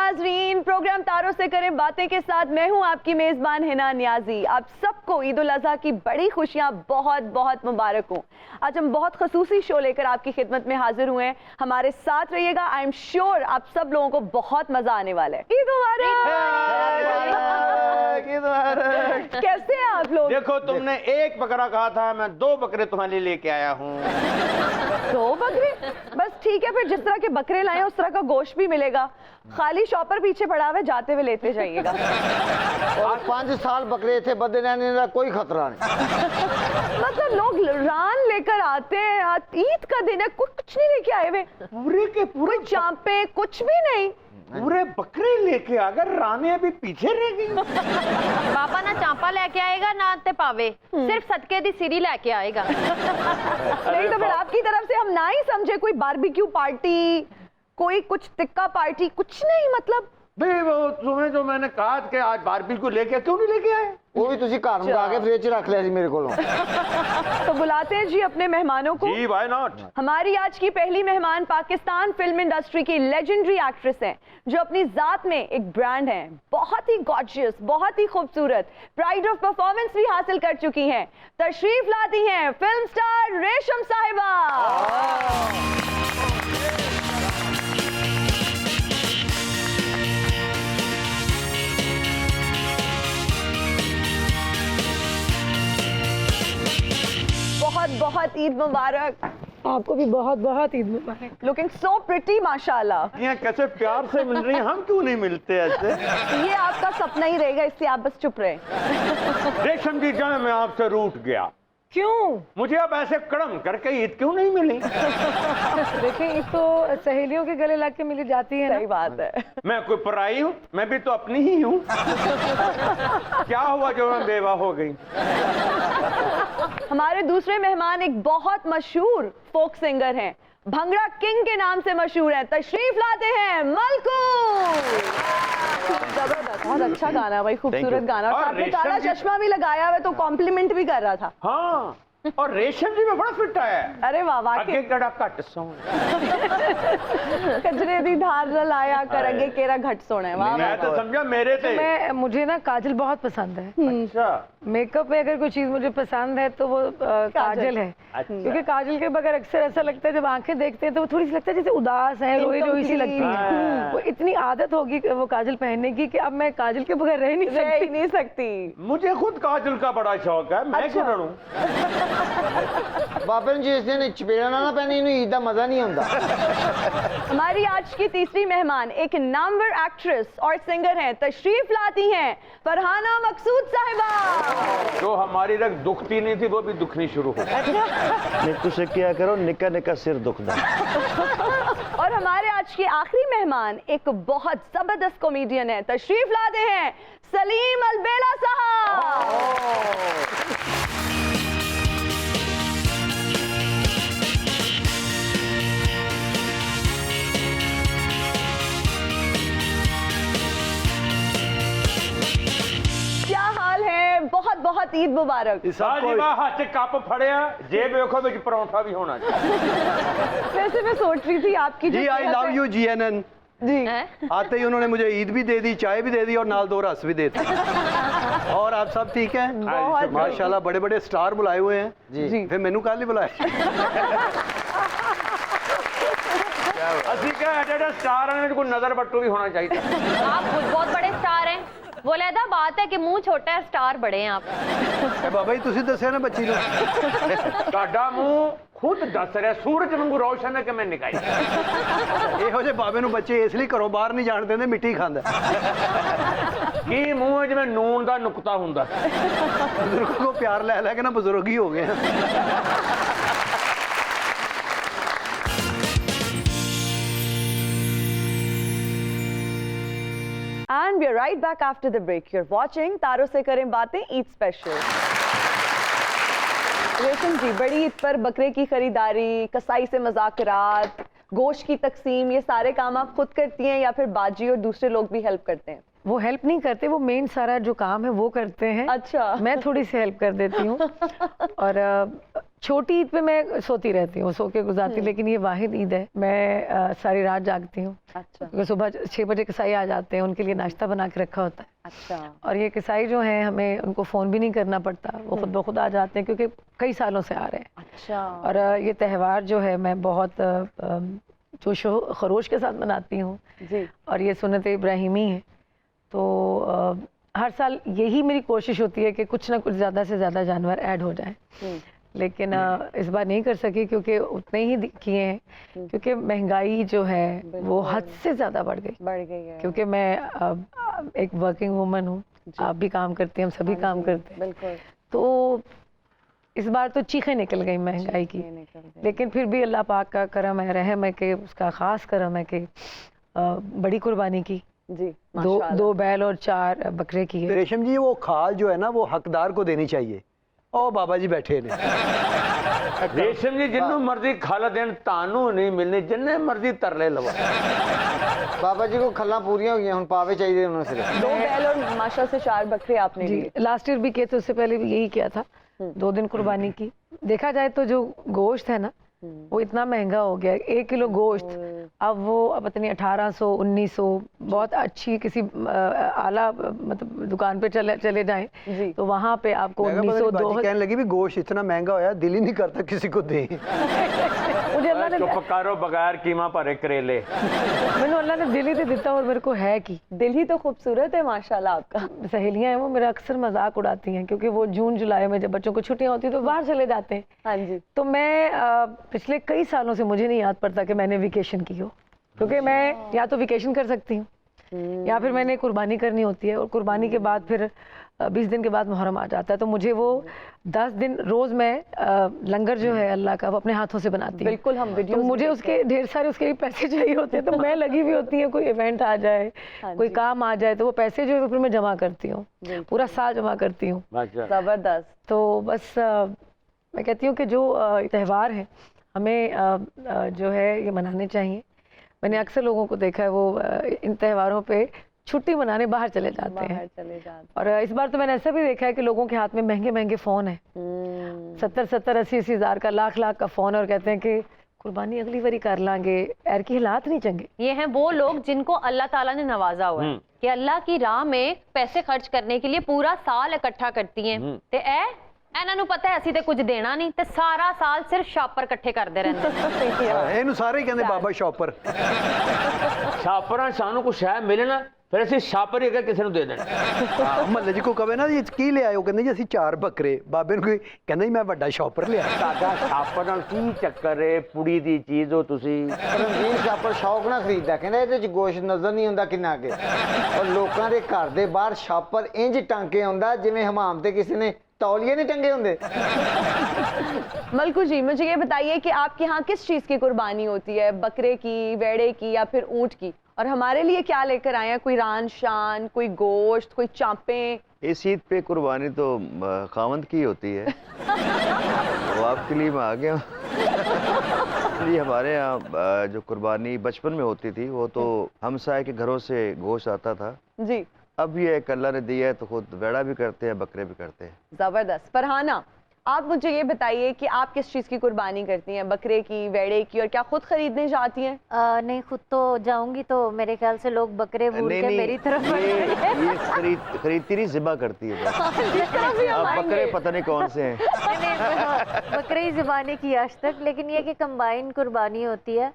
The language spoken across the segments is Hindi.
नाजरीन, प्रोग्राम तारों से करें बातें के साथ मैं हूं आपकी मेजबान हिना नियाजी। आप सबको ईद उल अज़हा की बड़ी खुशियां बहुत बहुत मुबारक हो। आज हम बहुत खसूसी शो लेकर आपकी खिदमत में हाजिर हुए हैं। हमारे साथ रहिएगा, आई एम श्योर आप सब लोगों को बहुत मजा आने वाला है। ईद मुबारक। कैसे हैं आप लोग? देखो, तुमने एक बकरा कहा था, मैं 2 बकरे तुम्हारे लिए लेके आया हूँ। 2 बकरे? बस ठीक है, फिर जिस तरह के बकरे लाए उस तरह का गोश्त भी मिलेगा। खाली शॉपर पीछे पड़ा हुआ, जाते हुए लेते जाइएगा। और 5 साल बकरे थे, बदे रहने का कोई खतरा नहीं। मतलब लोग रान लेकर आते हैं, ईद का दिन है, कुछ नहीं लेके आए हुए, पूरे के पूरे कोई चांपे कुछ भी नहीं, पूरे बकरे लेके अगर राने अभी पीछे रह गई। पापा ना चांपा लेके आएगा ना ते पावे, सिर्फ सदके दी सीरी लेके आएगा। नहीं तो फिर आपकी तरफ से हम ना ही समझे कोई बारबेक्यू पार्टी, कोई कुछ टिक्का पार्टी, कुछ नहीं। मतलब भाई वो तुम्हें जो मैंने कहा कि आज बारबेक्यू लेके, क्यों नहीं लेके आए? वो भी तुसी घर मंगा के फ्रिज रख लिया जी मेरे को। तो बुलाते हैं जी अपने मेहमानों को। जी, व्हाई नॉट। हमारी आज की पहली मेहमान पाकिस्तान फिल्म इंडस्ट्री की लेजेंडरी एक्ट्रेस हैं, जो अपनी जात में एक ब्रांड है, बहुत ही गॉर्जियस, बहुत ही खूबसूरत, प्राइड ऑफ परफॉर्मेंस भी हासिल कर चुकी हैं। तशरीफ लाती हैं फिल्म स्टार रेशम साहिबा। बहुत बहुत ईद मुबारक। आपको भी बहुत बहुत ईद मुबारक। लुकिंग सो प्रिटी माशाल्लाह। ये कैसे प्यार से मिल रही हैं, हम क्यों नहीं मिलते ऐसे? ये आपका सपना ही रहेगा, इससे आप बस चुप रहे। रेशम जी जान, मैं आपसे रूठ गया। क्यों? मुझे अब ऐसे कड़म करके ईद क्यों नहीं मिली? देखिए, ईद तो सहेलियों के गले लग के मिली जाती है। सही बात है। मैं कोई पराई हूँ? मैं भी तो अपनी ही हूँ। क्या हुआ जो मैं बेवा हो गई? हमारे दूसरे मेहमान एक बहुत मशहूर फोक सिंगर हैं, भंगड़ा किंग के नाम से मशहूर है। तशरीफ लाते हैं मलकू। जबरदस्त, बहुत अच्छा गाना भाई, खूबसूरत गाना। और आपने काला चश्मा भी लगाया हुआ, तो कॉम्प्लीमेंट भी कर रहा था। हाँ, और रेशम जी में बड़ा फिट आया। अरे वाह वाह। अगे कड़ा घट सोना, कजरे दी धार लाया कर अगे केरा घट सोना है। वाह। मैं तो समझा मेरे से। मुझे ना काजल बहुत पसंद है। अच्छा, मेकअप में अगर कोई चीज मुझे पसंद है तो वो काजल है। अच्छा। क्योंकि काजल के बगैर अक्सर ऐसा लगता है, जब आंखें देखते हैं तो वो थोड़ी सी लगता है जैसे उदास है, रोई रोई सी लगती है। वो इतनी आदत होगी वो काजल पहनने की कि अब मैं काजल के बगैर रह नहीं सकती। मुझे खुद काजल का बड़ा शौक है, मैं क्यों लड़ूं? बाबा जी जिस दिन चपेड़ा ना पहनी ईद का मजा नहीं आता। हमारी आज की तीसरी मेहमान एक नामवर एक्ट्रेस और सिंगर हैं। तशरीफ लाती हैं फरहाना मकसूद साहिबा। जो हमारी रग दुखती नहीं थी वो भी दुखनी शुरू हो गई। तुझे क्या करो, निका निका सिर दुखदा। और हमारे आज के आखिरी मेहमान एक बहुत जबरदस्त कॉमेडियन है। तशरीफ लाते हैं सलीम अलबेला साहब। बहुत बहुत ईद मुबारक। हाथ कप फड़िया, जेब देखो बिच परौंठा भी होना चाहिए। वैसे मैं सोच रही थी आपकी जी, आई लव यू GNN जी। आते ही उन्होंने मुझे ईद भी दे दी, चाय भी दे दी और नाल 2 रस भी दे दी। और आप सब ठीक हैं? माशाल्लाह, बड़े बड़े स्टार बुलाए हुए हैं जी। फिर मैनू कल ही बुलाए। असि क्या स्टार है, कोई नजर बट्टू भी होना चाहिए। आप खुद बहुत बड़े स्टार हैं। वो लहदा बात है कि मुंह छोटा है, स्टार बड़े हैं आप। बाबा जी तुसी दस्या ना बच्ची ਤੁਹਾਡਾ ਮੂੰਹ खुद दस रहा सूरज वांगू रोशन है कि मैं निकाई। ਇਹੋ ਜਿਹੇ ਬਾਬੇ ਨੂੰ ਬੱਚੇ ਇਸ ਲਈ ਘਰੋਂ ਬਾਹਰ ਨਹੀਂ ਜਾਣ ਦਿੰਦੇ, ਮਿੱਟੀ ਖਾਂਦਾ। ਕੀ ਮੂੰਹ ਜਿਵੇਂ ਨੂਨ ਦਾ ਨੁਕਤਾ ਹੁੰਦਾ। ਬਜ਼ੁਰਗਾਂ ਨੂੰ ਪਿਆਰ ਲੈ ਲੈ ਕੇ ਨਾ ਬਜ਼ੁਰਗ ਹੀ ਹੋ ਗਏ। And we're right back after the break. You're watching तारों से करें बातें ईद स्पेशल। रेशम जी, बड़ी ईद पर बकरे की खरीदारी, कसाई से मुज़ाकरात, गोश्त की तकसीम, ये सारे काम आप खुद करती हैं या फिर बाजी और दूसरे लोग भी हेल्प करते हैं? वो हेल्प नहीं करते, वो मेन सारा जो काम है वो करते हैं। अच्छा। मैं थोड़ी सी हेल्प कर देती हूँ। और छोटी ईद पे मैं सोती रहती हूँ, सो के गुजारती, लेकिन ये वाहिद ईद है मैं सारी रात जागती हूँ। अच्छा क्योंकि सुबह 6 बजे कसाई आ जाते हैं, उनके लिए नाश्ता बना के रखा होता है। अच्छा और ये कसाई जो हैं हमें उनको फ़ोन भी नहीं करना पड़ता, वो खुद ब खुद आ जाते हैं क्योंकि कई सालों से आ रहे हैं। अच्छा और ये त्यौहार जो है मैं बहुत जोश खरोश के साथ मनाती हूँ जी और ये सुन्नत इब्राहिमी है। तो हर साल यही मेरी कोशिश होती है कि कुछ ना कुछ ज़्यादा से ज़्यादा जानवर ऐड हो जाएं, लेकिन इस बार नहीं कर सकी क्योंकि उतने ही किए हैं, क्योंकि महंगाई जो है वो हद से ज़्यादा बढ़ गई है। क्योंकि मैं एक वर्किंग वूमन हूँ, आप भी काम करते हैं, हम सभी काम करते हैं, बिल्कुल। तो इस बार तो चीखें निकल गई महंगाई की, लेकिन फिर भी अल्लाह पाक का करम है, रहम है कि उसका ख़ास करम है कि बड़ी कुर्बानी की जी, 2 बैल और 4 बकरे की है। रेशम जी वो खाल जो है ना वो हकदार को देनी चाहिए। ओ बाबा जी बैठे ने रेशम जी जिन्नू मर्जी खाला देन तानू नहीं मिलनी, जिन्ने मर्जी तरले लवा। बाबा जी को खल्ला पूरियां हो गई, हम पावे चाहिए उन्हें सिर्फ। 2 बैल और माशा से 4 बकरे आपने जी लिए। लास्ट ईयर भी किए थे, उससे पहले भी यही किया था, 2 दिन कुर्बानी की। देखा जाए तो जो गोश्त है ना वो इतना महंगा हो गया है, 1 किलो गोश्त अब पता नहीं 1800 1900, बहुत अच्छी किसी आला मतलब दुकान पे चले जाएं तो वहाँ पे आपको 1900 बाजी कहने लगी भी गोश्त इतना महंगा होया दिल ही नहीं करता किसी को दे। मुझे अल्लाह ने चुप करो बगैर कीमा भरे करेले। मैंने अल्लाह ने दिल ही तो देता और मेरे को है कि दिल ही तो खूबसूरत है माशाल्लाह आपका। सहेलियां हैं वो मेरा अक्सर मजाक उड़ाती हैं क्योंकि वो जून जुलाई में जब बच्चों को छुट्टियां होती हैं तो बाहर चले जाते हैं। हाँ जी। तो मैं पिछले कई सालों से मुझे नहीं याद पड़ता कि मैंने वेकेशन की हो, क्योंकि मैं या तो वेकेशन कर सकती हूँ या फिर मैंने कुर्बानी करनी होती है, और कुर्बानी के बाद फिर 20 दिन के बाद मुहर्रम आ जाता है, तो मुझे वो 10 दिन रोज़ मैं लंगर जो है अल्लाह का वो अपने हाथों से बनाती हूँ। बिल्कुल हम तो वीडियोस मुझे उसके ढेर सारे उसके पैसे चाहिए होते हैं, तो मैं लगी हुई होती है, कोई इवेंट आ जाए कोई काम आ जाए तो वो पैसे जो है फिर मैं जमा करती हूँ, पूरा साल जमा करती हूँ। जबरदस्त। तो बस मैं कहती हूँ कि जो त्यौहार है हमें जो है ये मनाने चाहिए। मैंने अक्सर लोगों को देखा है वो इन त्योहारों पे छुट्टी मनाने बाहर चले जाते हैं, और इस बार तो मैंने ऐसा भी देखा है कि लोगों के हाथ में महंगे महंगे फ़ोन है, 70-70 80-80 हज़ार का, लाख का फ़ोन, और कहते हैं कि कुर्बानी अगली बारी कर लांगे, एर की हालात नहीं चंगे। ये हैं वो लोग जिनको अल्लाह ताला ने नवाजा हुआ है कि अल्लाह की राह में पैसे खर्च करने के लिए पूरा साल इकट्ठा करती हैं, ते ਇਹਨਾਂ ਨੂੰ ਪਤਾ ਹੈ ਅਸੀਂ ਤੇ ਕੁਝ ਦੇਣਾ ਨਹੀਂ ਤੇ ਸਾਰਾ ਸਾਲ ਸਿਰਫ ਸ਼ਾਪਰ ਇਕੱਠੇ ਕਰਦੇ ਰਹਿੰਦੇ ਨੇ। ਇਹਨੂੰ ਸਾਰੇ ਕਹਿੰਦੇ ਬਾਬਾ ਸ਼ਾਪਰ। ਸ਼ਾਪਰਾਂ ਸਾਨੂੰ ਕੁਛ ਹੈ ਮਿਲੇ ਨਾ ਫਿਰ ਅਸੀਂ ਸ਼ਾਪਰ ਹੀ ਅਗਰ ਕਿਸੇ ਨੂੰ ਦੇ ਦੇਣਾ। ਮਹੱਲੇ 'ਚ ਕੋ ਕਵੇ ਨਾ ਜੀ ਕੀ ਲਿਆਇਓ, ਕਹਿੰਦੇ ਜੀ ਅਸੀਂ 4 ਬੱਕਰੇ। ਬਾਬੇ ਨੂੰ ਕੋਈ ਕਹਿੰਦਾ ਜੀ ਮੈਂ ਵੱਡਾ ਸ਼ਾਪਰ ਲਿਆ। ਸਾਡਾ ਸ਼ਾਪਰ ਨਾਲ ਕੀ ਚੱਕਰ ਏ, ਪੁੜੀ ਦੀ ਚੀਜ਼ ਹੋ ਤੁਸੀਂ। ਰੰਗੀਨ ਛਾਪਰ ਸ਼ੌਕ ਨਾਲ ਖਰੀਦਦਾ, ਕਹਿੰਦਾ ਇਹਦੇ 'ਚ ਗੋਸ਼ਤ ਨਜ਼ਰ ਨਹੀਂ ਹੁੰਦਾ ਕਿੰਨਾ ਕੇ, ਔਰ ਲੋਕਾਂ ਦੇ ਘਰ ਦੇ ਬਾਹਰ ਛਾਪਰ ਇੰਜ ਟਾਂਕੇ ਆਉਂਦਾ ਜਿਵੇਂ ਹਮਾਮ ਤੇ ਕਿਸੇ ਨੇ तौलिए नहीं टंगे होंगे। मलकू जी मुझे ये बताइए कि आपके यहाँ किस चीज़ की कुर्बानी होती है, बकरे की, वेड़े की या फिर ऊंट की, और हमारे लिए क्या लेकर आए हैं? कोई रान शान, कोई गोश्त, कोई चांपे? इस ईद पे कुर्बानी तो खावंद की होती है। वो आपके लिए मैं आ गया। इसलिए हमारे यहाँ जो कुर्बानी बचपन में होती थी वो तो हमसाए के घरों से गोश्त आता था जी। अब ये एक अल्लाह ने दिया है तो खुद वेड़ा भी करते हैं, बकरे भी करते हैं। जबरदस्त। फरहाना आप मुझे ये बताइए कि आप किस चीज़ की कुर्बानी करती हैं, बकरे की, वेड़े की, और क्या खुद खरीदने जाती हैं? नहीं, खुद तो जाऊंगी तो मेरे ख्याल से लोग बकरे भूल के मेरी तरफ ये खरीदती नहीं, जिबा करती है बस। अब बकरे पता नहीं कौन से हैं। बकरे ही ज़िबानी की आज तक, लेकिन ये कि कंबाइन कुर्बानी होती है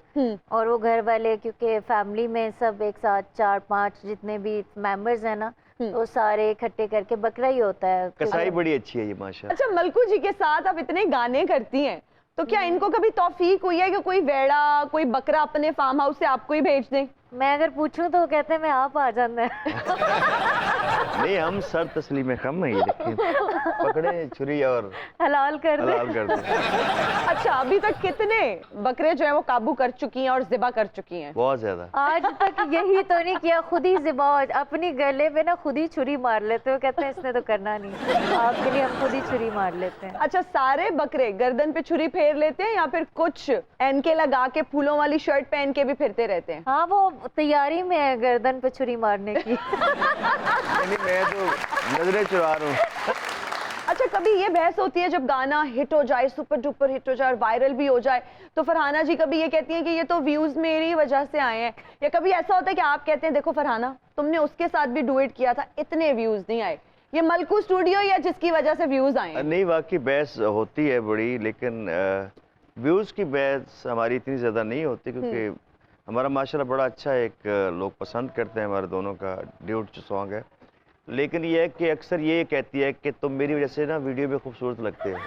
और वो घर वाले क्योंकि फैमिली में सब एक साथ 4-5 जितने भी मेंबर्स हैं ना तो सारे इकट्ठे करके बकरा ही होता है। कसाई बड़ी अच्छी है ये माशा। अच्छा मलकू जी के साथ आप इतने गाने करती हैं तो क्या इनको कभी तौफीक हुई है कि कोई वेड़ा, कोई बकरा अपने फार्म हाउस से आपको ही भेज दें? मैं अगर पूछूं तो कहते हैं मैं आप आ जाना है। नहीं, हम सर तस्लीम खम है, ये देखिए पकड़े छुरी और हलाल कर दे। हलाल कर दे। अच्छा अभी तक कितने बकरे जो है वो काबू कर चुकी हैं और ज़िबा कर चुकी हैं? बहुत ज्यादा। आज तक यही तो नहीं किया, खुद ही ज़िबा, अपनी गले पे ना खुद ही छुरी मार लेते हो, कहते हैं इसने तो करना नहीं, आपके लिए हम खुद ही छुरी मार लेते हैं। अच्छा सारे बकरे गर्दन पे छुरी फेर लेते हैं या फिर कुछ एनके लगा के फूलों वाली शर्ट पहन के भी फिरते रहते हैं? हाँ, वो तैयारी में है गर्दन पे छुरी मारने की। नहीं, मैं तो नजरें चुरा रहा हूँ। अच्छा, कभी ये बहस होती है जब गाना हिट हो जाए, सुपर डुपर हिट हो जाए और वायरल भी हो जाए, तो फरहाना जी कभी ये कहती हैं कि ये तो व्यूज मेरी वजह से आए हैं, या कभी ऐसा होता है कि आप कहते हैं देखो फरहाना तुमने उसके साथ भी डुएट किया था, इतने व्यूज नहीं आए, ये मलकू स्टूडियो या जिसकी वजह से व्यूज आए हैं? नहीं, वाकई बहस होती है बड़ी, लेकिन व्यूज की बहस हमारी इतनी ज्यादा नहीं होती, क्योंकि हमारा माशाल्लाह बड़ा अच्छा एक लोग पसंद करते हैं हमारे दोनों का ड्यूट जो सॉन्ग है। लेकिन ये है कि अक्सर ये कहती है कि तुम मेरी वजह से ना वीडियो में खूबसूरत लगते हो।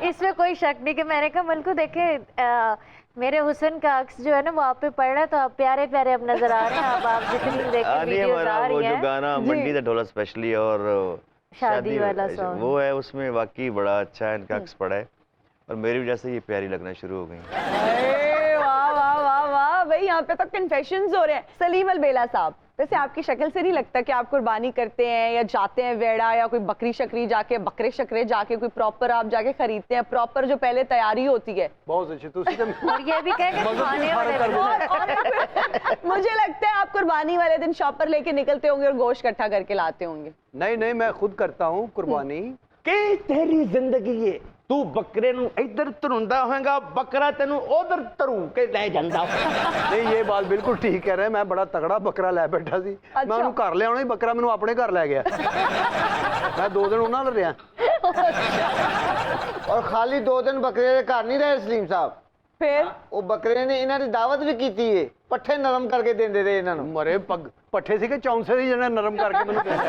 इसमें कोई शक नहीं कि मैंने कहा मलकू देखे मेरे हुस्न का अक्स जो है ना वो आप पे पड़ रहा है, तो आप प्यारे प्यारे अब नजर आ रहे हैं। अब आप जितनी देखें वीडियोस हमारा आ वो रही जो हैं, गाना मंडी दा ढोला स्पेशली और शादी वाला सॉन्ग, वो है, उसमें वाकई बड़ा अच्छा है, इनका अक्स पड़ा है और मेरी वजह से ये प्यारी लगना शुरू हो गई। अरे वाह वाह वाह वाह भाई, यहाँ पे तो कन्फेशंस हो रहे हैं। सलीम अलबेला साहब, वैसे आपकी शक्ल से नहीं लगता कि आप कुर्बानी करते हैं या जाते हैं वेड़ा या कोई बकरी शकरी जाके, बकरे शकरे जाके कोई प्रॉपर आप जाके खरीदते हैं, प्रॉपर जो पहले तैयारी होती है। बहुत अच्छे तो और ये भी कहें कि खाने वाले और मुझे लगता है आप कुर्बानी वाले दिन शॉपर लेके निकलते होंगे और गोश्त इकट्ठा करके लाते होंगे। नहीं नहीं, मैं खुद करता हूँ कुर्बानी। कि तेरी जिंदगी है, तू बकरे नु इधर तरुंदा होएगा, बकरा तेनु उधर तरू के ले जांदा। नहीं, ये बात बिल्कुल ठीक कह रहे हैं। मैं बड़ा तगड़ा बकरा लै बैठा सी, मैं ਉਹਨੂੰ ਘਰ ਲਿਆਉਣਾ ਹੀ, ਬੱਕਰਾ ਮੈਨੂੰ ਆਪਣੇ ਘਰ ਲੈ ਗਿਆ। मैं 2 दिन ਉਹਨਾਂ ਨਾਲ ਰਿਹਾ। और खाली 2 दिन बकरे के घर नहीं रहे सलीम साहब, फिर वो बकरे ने इन्हां दी दावत भी की थी, पट्ठे नरम करके देंदे रहे इन्हां नूं। ਮਰੇ ਪੱਠੇ ਸੀਗੇ ਚੌਂਸੇ ਦੀ ਜਿਹਨੇ ਨਰਮ ਕਰਕੇ ਮੈਨੂੰ ਦਿੰਦਾ।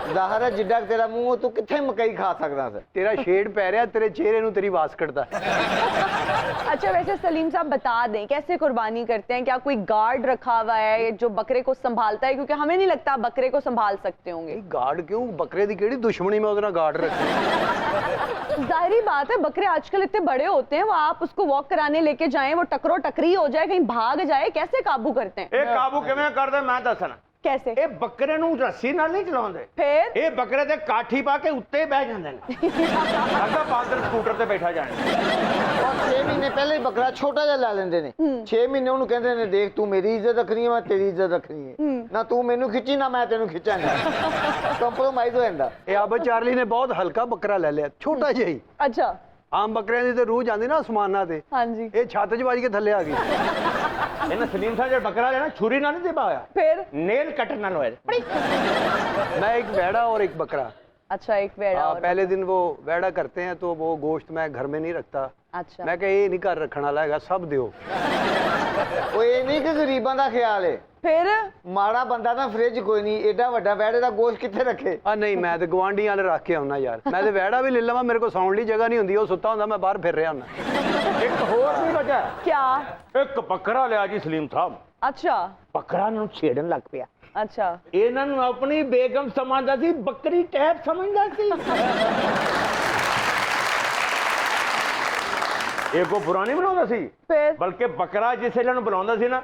ਜ਼ਾਹਰ है जिड्डा तेरा मुंह तू किथे मकई खा सकदा सी। ਤੇਰਾ ਸ਼ੇਡ ਪੈ ਰਿਹਾ, ਤੇਰੇ ਚਿਹਰੇ ਨੂੰ ਤੇਰੀ ਵਾਸ ਕੱਢਦਾ। अच्छा, वैसे सलीम साहब बता दें कैसे कुर्बानी करते हैं? क्या कोई गार्ड रखा हुआ है जो बकरे को संभालता है? क्योंकि हमें नहीं लगता आप बकरे को संभाल सकते होंगे। ਗਾਰਡ ਕਿਉਂ? ਬੱਕਰੇ ਦੀ ਕਿਹੜੀ ਦੁਸ਼ਮਣੀ ਮੈਂ ਉਹਦੇ ਨਾਲ ਗਾਰਡ ਰੱਖੀ? जाहिर बात है, बकरे आजकल इतने बड़े होते हैं, वो आप उसको वॉक कराने लेके जाएं, वो टकरो टकरी हो जाए, कहीं भाग जाए, कैसे काबू करते हैं? ਇਹ ਕਾਬੂ ਕਿਵੇਂ ਕਰਦੇ ਮੈਂ ਦੱਸਣਾ। कैसे? ਇਹ ਬੱਕਰੇ ਨੂੰ ਰੱਸੀ ਨਾਲ ਨਹੀਂ ਚਲਾਉਂਦੇ, फिर ਇਹ ਬੱਕਰੇ ਤੇ ਕਾਠੀ ਪਾ ਕੇ ਉੱਤੇ ਬਹਿ ਜਾਂਦੇ ਨੇ। ਅੱਗਾ ਬਾਂਦਰ ਸਕੂਟਰ ਤੇ ਬੈਠਾ ਜਾਣਾ। और 6 महीने पहले ही बकरा छोटा जा ला लेंदे ने। 6 महीने ਉਹਨੂੰ ਕਹਿੰਦੇ ਨੇ ਦੇਖ ਤੂੰ ਮੇਰੀ ਇੱਜ਼ਤ ਰੱਖਣੀ ਹੈ, ਮੈਂ ਤੇਰੀ ਇੱਜ਼ਤ ਰੱਖਣੀ ਹੈ, ਨਾ ਤੂੰ ਮੈਨੂੰ ਖਿੱਚੀ ਨਾ ਮੈਂ ਤੈਨੂੰ ਖਿੱਚਾਂਗਾ। ਕੰਪਰੋਮਾਈਜ਼ ਹੋ ਜਾਂਦਾ। ਇਹ ਆਬਾ ਚਾਰਲੀ ਨੇ ਬਹੁਤ ਹਲਕਾ ਬੱਕਰਾ ਲੈ ਲਿਆ, ਛੋਟਾ ਜਿਹਾ ਹੀ। अच्छा, ਆਮ ਬੱਕਰਿਆਂ ਦੀ ਤੇ ਰੂਹ ਜਾਂਦੀ ਨਾ ਅਸਮਾਨਾਂ ਤੇ, हाँ जी, ਇਹ ਛੱਤ 'ਚ ਵੱਜ ਕੇ ਥੱਲੇ ਆ ਗਈ। ਇਹਨਾਂ ਸਲੀਮ ਸਾਹਿਬ ਜਿਹੜਾ ਬੱਕਰਾ ਲੈਣਾ ਛੁਰੀ ਨਾਲ ਨਹੀਂ ਦਬਾਇਆ, फिर? ਨੇਲ ਕੱਟਰ ਨਾਲ ਹੋਇਆ। मैं एक वैड़ा और एक बकरा। अच्छा, एक वेड़ा और पहले दिन वो वैड़ा करते हैं तो वो गोश्त मैं घर में नहीं रखता। अच्छा, मैं कहा ये नहीं घर रखने वाला है, सब दियो। ਉਹ ਇਹ ਨਹੀਂ ਕਿ ਗਰੀਬਾਂ ਦਾ ਖਿਆਲ ਹੈ, फिर? ਮਾੜਾ ਬੰਦਾ ਨਾ ਫ੍ਰਿਜ ਕੋਈ ਨਹੀਂ, ਏਡਾ ਵੱਡਾ ਬੈੜੇ ਦਾ ਗੋਸ਼ਤ ਕਿੱਥੇ ਰੱਖੇ। नहीं मैं तो गवांढियां वाले रख के आना यार, मैं तो वैड़ा भी ले लवा, मेरे को सौण ली जगह नहीं होंगी, वो सुता होंदा, मैं बाहर फिर रहा हूं। ਇੱਕ ਹੋਰ ਵੀ ਵਜ੍ਹਾ, क्या? ਇੱਕ ਬੱਕਰਾ ਲਿਆ ਜੀ ਸਲੀਮ ਸਾਹਿਬ, अच्छा ਬੱਕਰਾ ਨੂੰ ਛੇੜਨ ਲੱਗ ਪਿਆ। अच्छा, ਇਹਨਾਂ ਨੂੰ ਆਪਣੀ ਬੇਗਮ ਸਮਝਦਾ ਸੀ, ਬੱਕਰੀ ਟੈਪ ਸਮਝਦਾ ਸੀ। ਇਹ ਕੋ ਬੁਰਾ ਨਹੀਂ ਬਣਾਉਂਦਾ ਸੀ, फिर? ਬਲਕਿ ਬੱਕਰਾ ਜਿਸ ਇਹਨਾਂ ਨੂੰ ਬੁਲਾਉਂਦਾ ਸੀ ਨਾ,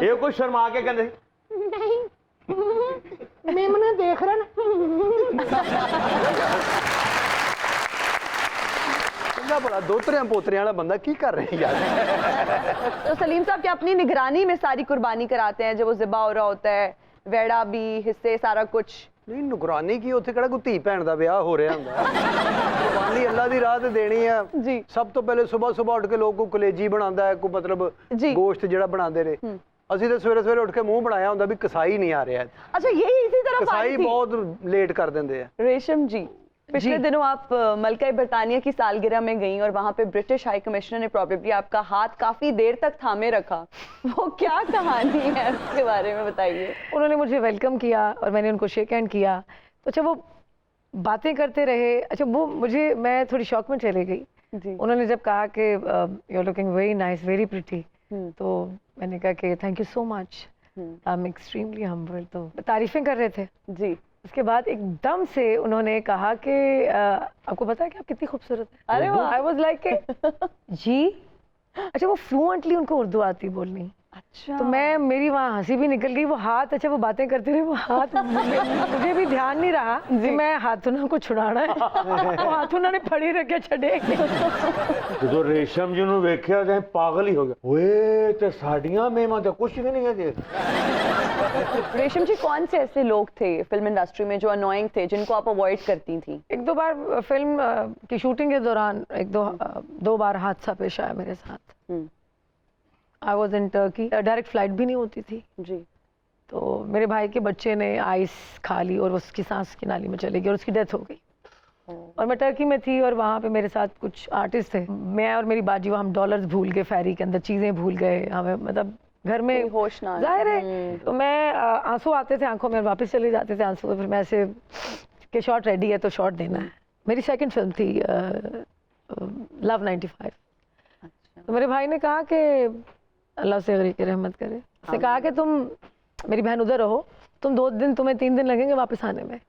ਇਹ ਕੋਈ ਸ਼ਰਮਾ ਕੇ ਕਹਿੰਦੇ ਨਹੀਂ ਮੇਮਨੇ ਦੇਖ ਰਹੇ ਨੇ। चंगा भला दोतरियां पोतरियां वाला बंदा की कर रहे हैं यार। तो सलीम साहब क्या अपनी निगरानी में सारी कुर्बानी कराते हैं जब वो ज़िबा हो रहा होता है, वेड़ा भी, हिस्से, सारा कुछ? नहीं नुकरानी की उत्थे किहड़ा कोई धी भैन दा विआह हो रहा हुंदा। कुर्बानी अल्लाह दी राह ते देनी है जी। सब तो पहले सुबह सुबह उठ के लोग को कलेजी बनांदा है, को मतलब जी। गोश्त जिहड़ा बनांदे ने, ਅਸੀਂ ਤਾਂ ਸਵੇਰੇ ਸਵੇਰੇ ਉੱਠ ਕੇ ਮੂੰਹ ਬਣਾਇਆ ਹੁੰਦਾ ਵੀ ਕਸਾਈ ਨਹੀਂ ਆ ਰਿਹਾ। अच्छा, यही इसी तरफ आ कसाई रही थी। बहुत लेट कर देंगे हैं। रेशम जी, पिछले दिनों आप मलका बरतानिया की सालगिरह में गई और वहां पे ब्रिटिश हाई कमिश्नर ने प्रॉबेबली आपका हाथ काफी देर तक थामे रखा, वो क्या कहानी है उसके बारे में बताइए। उन्होंने मुझे वेलकम किया और मैंने उनको शेक हैंड किया, तो अच्छा वो बातें करते रहे। अच्छा वो मुझे, मैं थोड़ी शॉक में चली गई। जी। उन्होंने जब कहा कि you are looking very nice, very pretty, तो मैंने कहा कि thank you so much, I am extremely humble. तो तारीफें कर रहे थे जी। उसके बाद एकदम से उन्होंने कहा कि आपको पता है कि आप कितनी खूबसूरत है। अरे वाह। आई वाज लाइक जी। अच्छा वो फ्लुएंटली उनको उर्दू आती बोलनी। अच्छा। तो मेरी वहाँ हंसी भी निकल गई। वो हाथ, अच्छा वो बातें करते रहे, वो हाथ मुझे भी ध्यान नहीं रहा कि मैं हाथुना को छुड़ाना है। वो हाथुना ने फड़ी रखे छड़े। जो रेशम जी ਨੂੰ ਵੇਖਿਆ ਜਾਏ ਪਾਗਲ ਹੀ ਹੋ ਗਿਆ ਓਏ ਤੇ ਸਾਡੀਆਂ ਮੇਮਾਂ ਤੇ ਕੁਝ ਵੀ नहीं है। रेशम जी, कौन से ऐसे लोग थे फिल्म इंडस्ट्री में जो अनोइंग थे, जिनको आप अवॉइड करती थी? एक दो बार फिल्म की शूटिंग के दौरान दो बार हादसा पेश आया मेरे साथ। I was in Turkey, direct flight भी नहीं होती थी जी। तो मेरे भाई के बच्चे ने आइस खा ली और उसकी सांस की नाली में चली गई और उसकी डेथ हो गई। और मैं टर्की में थी और वहाँ पे मेरे साथ कुछ आर्टिस्ट थे। मैं और मेरी बाजी वहाँ हम डॉलर्स भूल गए, फेरी के अंदर चीज़ें भूल गए, हमें मतलब घर में होश ना, जाहिर है। तो मैं आंसू आते थे आंखों में, वापस चले जाते थे आंसू। फिर मैं ऐसे कि शॉट रेडी है तो शॉट देना है। मेरी सेकंड फिल्म थी लव 95। तो मेरे भाई ने कहा कि अल्लाह से गरीब की रहमत करे, उसने कहा कि तुम मेरी बहन उधर रहो, तुम 2 दिन, तुम्हें 3 दिन लगेंगे वापस आने में।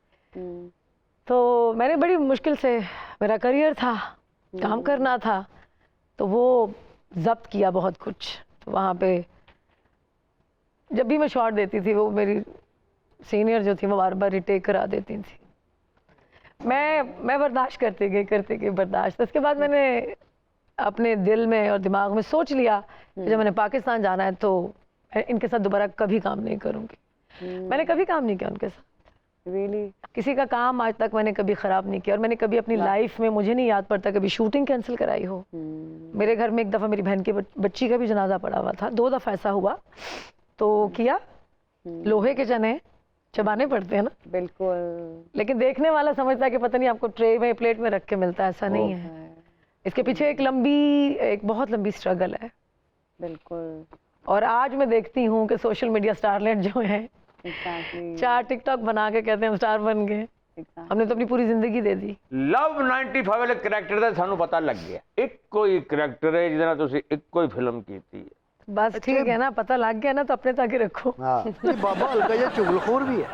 तो मैंने बड़ी मुश्किल से, मेरा करियर था, काम करना था, तो वो जब्त किया बहुत कुछ। तो वहाँ पे जब भी मैं शॉट देती थी, वो मेरी सीनियर जो थी वो बार बार रिटेक करा देती थी। मैं बर्दाश्त करते गई बर्दाश्त। उसके बाद मैंने अपने दिल में और दिमाग में सोच लिया कि जब मैंने पाकिस्तान जाना है तो इनके साथ दोबारा कभी काम नहीं करूँगी। मैंने कभी काम नहीं किया उनके साथ, रियली किसी का काम आज तक मैंने कभी ख़राब नहीं किया। और मैंने कभी अपनी लाइफ में, मुझे नहीं याद पड़ता कभी शूटिंग कैंसिल कराई हो। मेरे घर में एक दफ़ा मेरी बहन की बच्ची का भी जनाजा पड़ा हुआ था, 2 दफ़ा ऐसा हुआ तो किया। लोहे के चने चबाने पड़ते हैं ना, बिल्कुल। लेकिन देखने वाला समझता है कि पता नहीं आपको ट्रे में, प्लेट में रख के मिलता है, ऐसा नहीं है। इसके पीछे एक बहुत लंबी स्ट्रगल है। बिल्कुल। और आज मैं देखती हूँ कि सोशल मीडिया स्टारलेट जो है, एग्जैक्टली। 4 टिकटॉक बना के कहते हैं हम स्टार बन गए। हमने तो अपनी पूरी जिंदगी दे दी। ਲਵ 95 ਵਾਲੇ ਕਰੈਕਟਰ ਦਾ ਸਾਨੂੰ ਪਤਾ ਲੱਗ ਗਿਆ, ਇੱਕੋ ਹੀ ਕਰੈਕਟਰ ਹੈ ਜਿਹਦੇ ਨਾਲ ਤੁਸੀਂ ਇੱਕੋ ਹੀ ਫਿਲਮ ਕੀਤੀ ਹੈ। बस ठीक है ना, पता लग गया ना तो अपने तक ही रखो। ये बाबा हल्का जिहा चुगलखोर भी है।